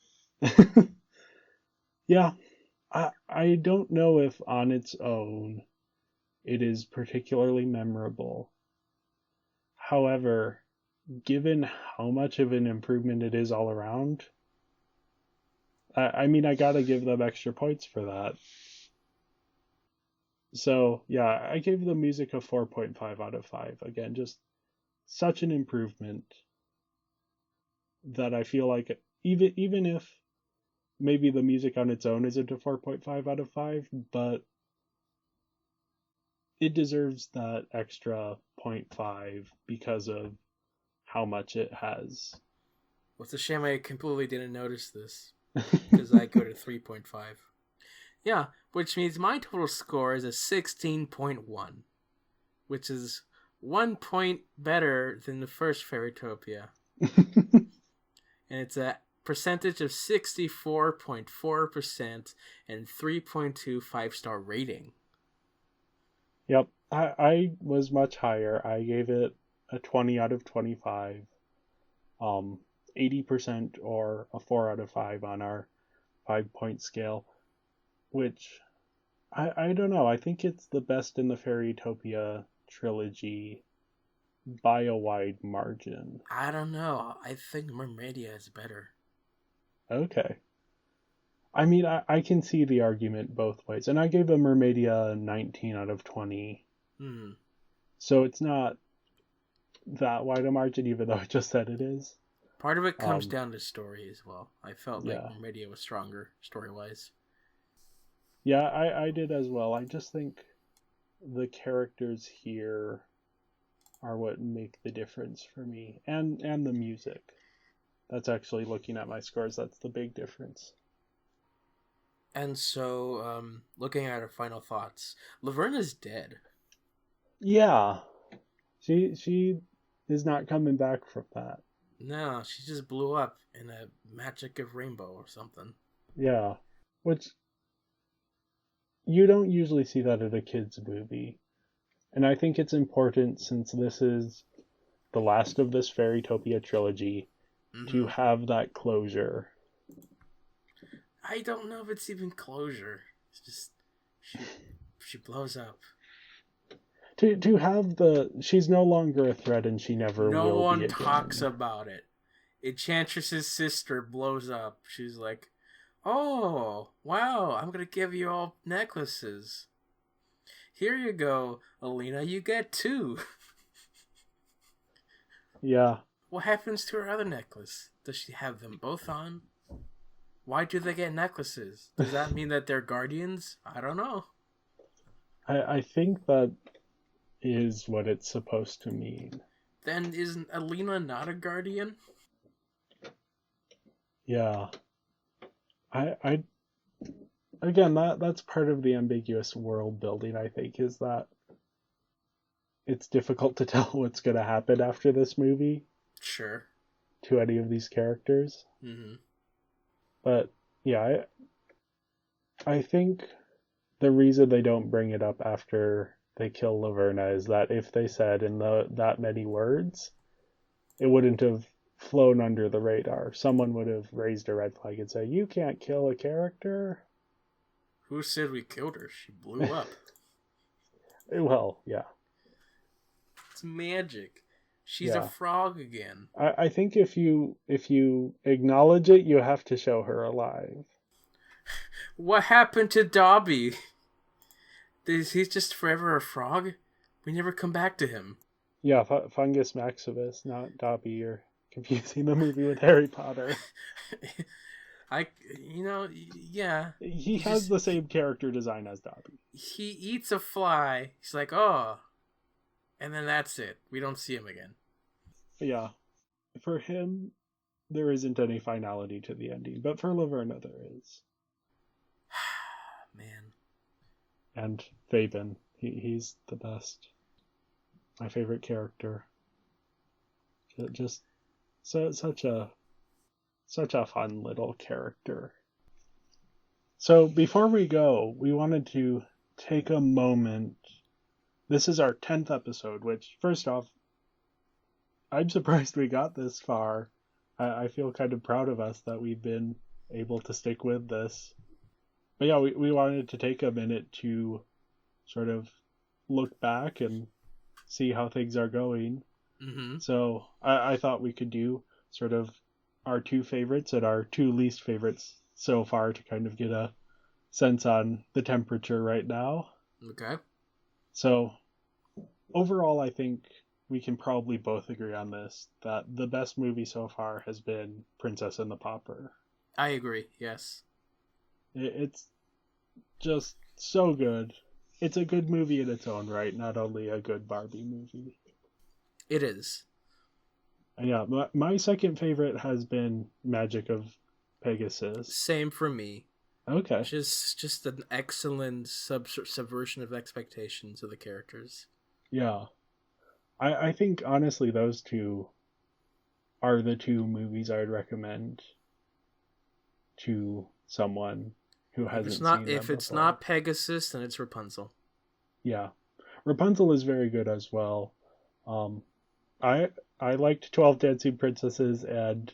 Yeah, I don't know if on its own it is particularly memorable. However, given how much of an improvement it is all around, I mean, I gotta give them extra points for that. So, yeah, I gave the music a 4.5 out of 5. Again, just such an improvement that I feel like even if maybe the music on its own isn't a 4.5 out of 5, but it deserves that extra 0.5 because of how much it has. Well, it's a shame I completely didn't notice this, because I go to 3.5. Yeah, which means my total score is a 16.1, which is 1 point better than the first Fairytopia. And it's a percentage of 64.4% and 3.2 5-star rating. Yep, I was much higher. I gave it a 20 out of 25. 80% or a 4 out of 5 on our 5-point scale, which I don't know. I think it's the best in the Fairytopia trilogy by a wide margin. I don't know. I think Mermaidia is better. Okay. I mean, I can see the argument both ways. And I gave a Mermaidia a 19 out of 20. So it's not that wide a margin, even though I just said it is. Part of it comes down to story as well. I felt like Yeah. Mermaidia was stronger story-wise. Yeah, I did as well. I just think the characters here are what make the difference for me. And the music. That's actually, looking at my scores, that's the big difference. And so, looking at our final thoughts, Laverna's dead. Yeah. She is not coming back from that. No, she just blew up in a magic of rainbow or something. Yeah. Which, you don't usually see that in a kid's movie. And I think it's important, since this is the last of this Fairytopia trilogy, to have that closure. I don't know if it's even closure. It's just she blows up. To have she's no longer a threat, and she never No will one be again. talks about it. Enchantress's sister blows up. She's like, "Oh, wow, I'm gonna give you all necklaces. Here you go, Alina, you get 2. Yeah. What happens to her other necklace? Does she have them both on? Why do they get necklaces? Does that mean that they're guardians? I don't know. I think that is what it's supposed to mean. Then isn't Alina not a guardian? Yeah. I again, that's part of the ambiguous world building, I think, is that it's difficult to tell what's going to happen after this movie. Sure. To any of these characters. But yeah, I think the reason they don't bring it up after they kill Laverna is that if they said in that many words, it wouldn't have flown under the radar. Someone would have raised a red flag and say, "You can't kill a character." Who said we killed her? She blew up. Well, yeah. It's magic. She's a frog again. I think if you acknowledge it, you have to show her alive. What happened to Dobby? Is he just forever a frog? We never come back to him. Yeah, Fungus Maximus, not Dobby. You're confusing the movie with Harry Potter. Yeah. He has the same character design as Dobby. He eats a fly. He's like, oh. And then that's it. We don't see him again. Yeah. For him, there isn't any finality to the ending. But for Laverna, there is. Man. And Fabian. He's the best. My favorite character. Just such a fun little character. So before we go, we wanted to take a moment. This is our 10th episode, which, first off, I'm surprised we got this far. I feel kind of proud of us that we've been able to stick with this. But yeah, we wanted to take a minute to sort of look back and see how things are going. Mm-hmm. So I thought we could do sort of our two favorites and our two least favorites so far to kind of get a sense on the temperature right now. Okay. So overall, I think we can probably both agree on this, that the best movie so far has been Princess and the Pauper. I agree, yes. It's just so good. It's a good movie in its own right, not only a good Barbie movie. It is. And yeah, my second favorite has been Magic of Pegasus. Same for me. Okay. Just an excellent subversion of expectations of the characters. Yeah. I think, honestly, those two are the two movies I would recommend to someone who hasn't seen them If it's before. not Pegasus, then it's Rapunzel. Yeah. Rapunzel is very good as well. I liked 12 Dancing Princesses and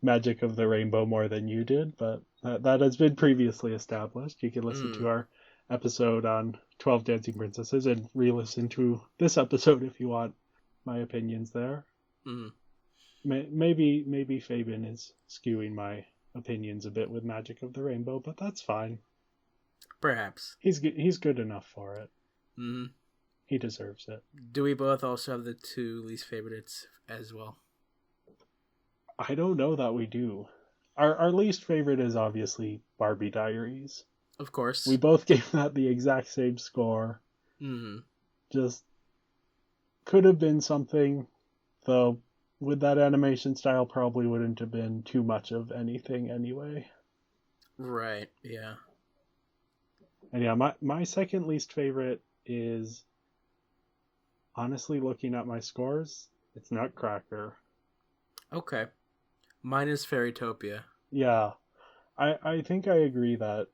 Magic of the Rainbow more than you did, but that has been previously established. You can listen to our episode on 12 Dancing Princesses and re-listen to this episode if you want my opinions there. Mm. Maybe Fabian is skewing my opinions a bit with Magic of the Rainbow, but that's fine. Perhaps. He's good enough for it. Mm. He deserves it. Do we both also have the two least favorites as well? I don't know that we do. Our least favorite is obviously Barbie Diaries. Of course. We both gave that the exact same score. Mm-hmm. Just could have been something, though with that animation style probably wouldn't have been too much of anything anyway. Right, yeah. And yeah, my second least favorite is, honestly, looking at my scores, it's Nutcracker. Okay. Mine is Fairytopia. Yeah. I think I agree that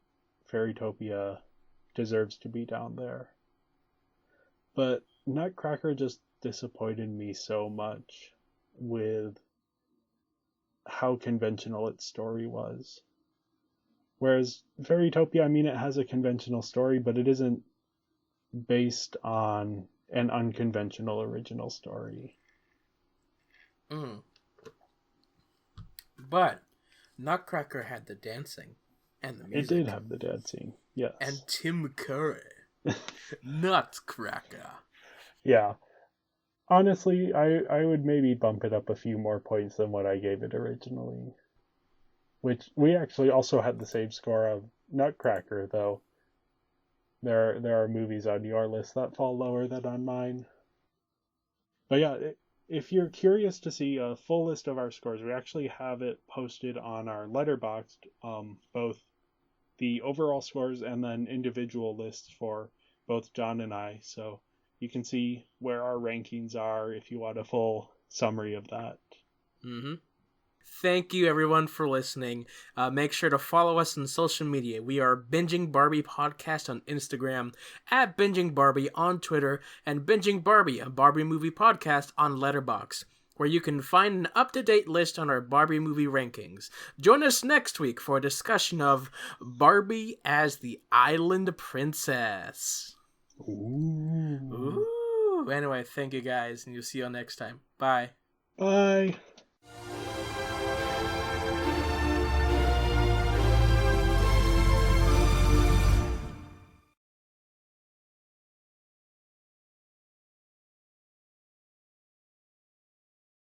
Fairytopia deserves to be down there. But Nutcracker just disappointed me so much with how conventional its story was. Whereas Fairytopia, I mean, it has a conventional story, but it isn't based on an unconventional original story. Mm. But Nutcracker had the dancing and the music. It did have the dancing, yes. And Tim Curry. Nutcracker. Yeah. Honestly, I would maybe bump it up a few more points than what I gave it originally. Which, we actually also had the same score of Nutcracker, though. There are movies on your list that fall lower than on mine. But yeah, if you're curious to see a full list of our scores, we actually have it posted on our Letterboxd, both the overall scores and then individual lists for both John and I. So you can see where our rankings are if you want a full summary of that. Mm-hmm. Thank you, everyone, for listening. Make sure to follow us on social media. We are Binging Barbie Podcast on Instagram, at Binging Barbie on Twitter, and Binging Barbie, a Barbie movie podcast on Letterboxd, where you can find an up-to-date list on our Barbie movie rankings. Join us next week for a discussion of Barbie as the Island Princess. Ooh. Ooh. Anyway, thank you guys, and you'll see you all next time. Bye. Bye.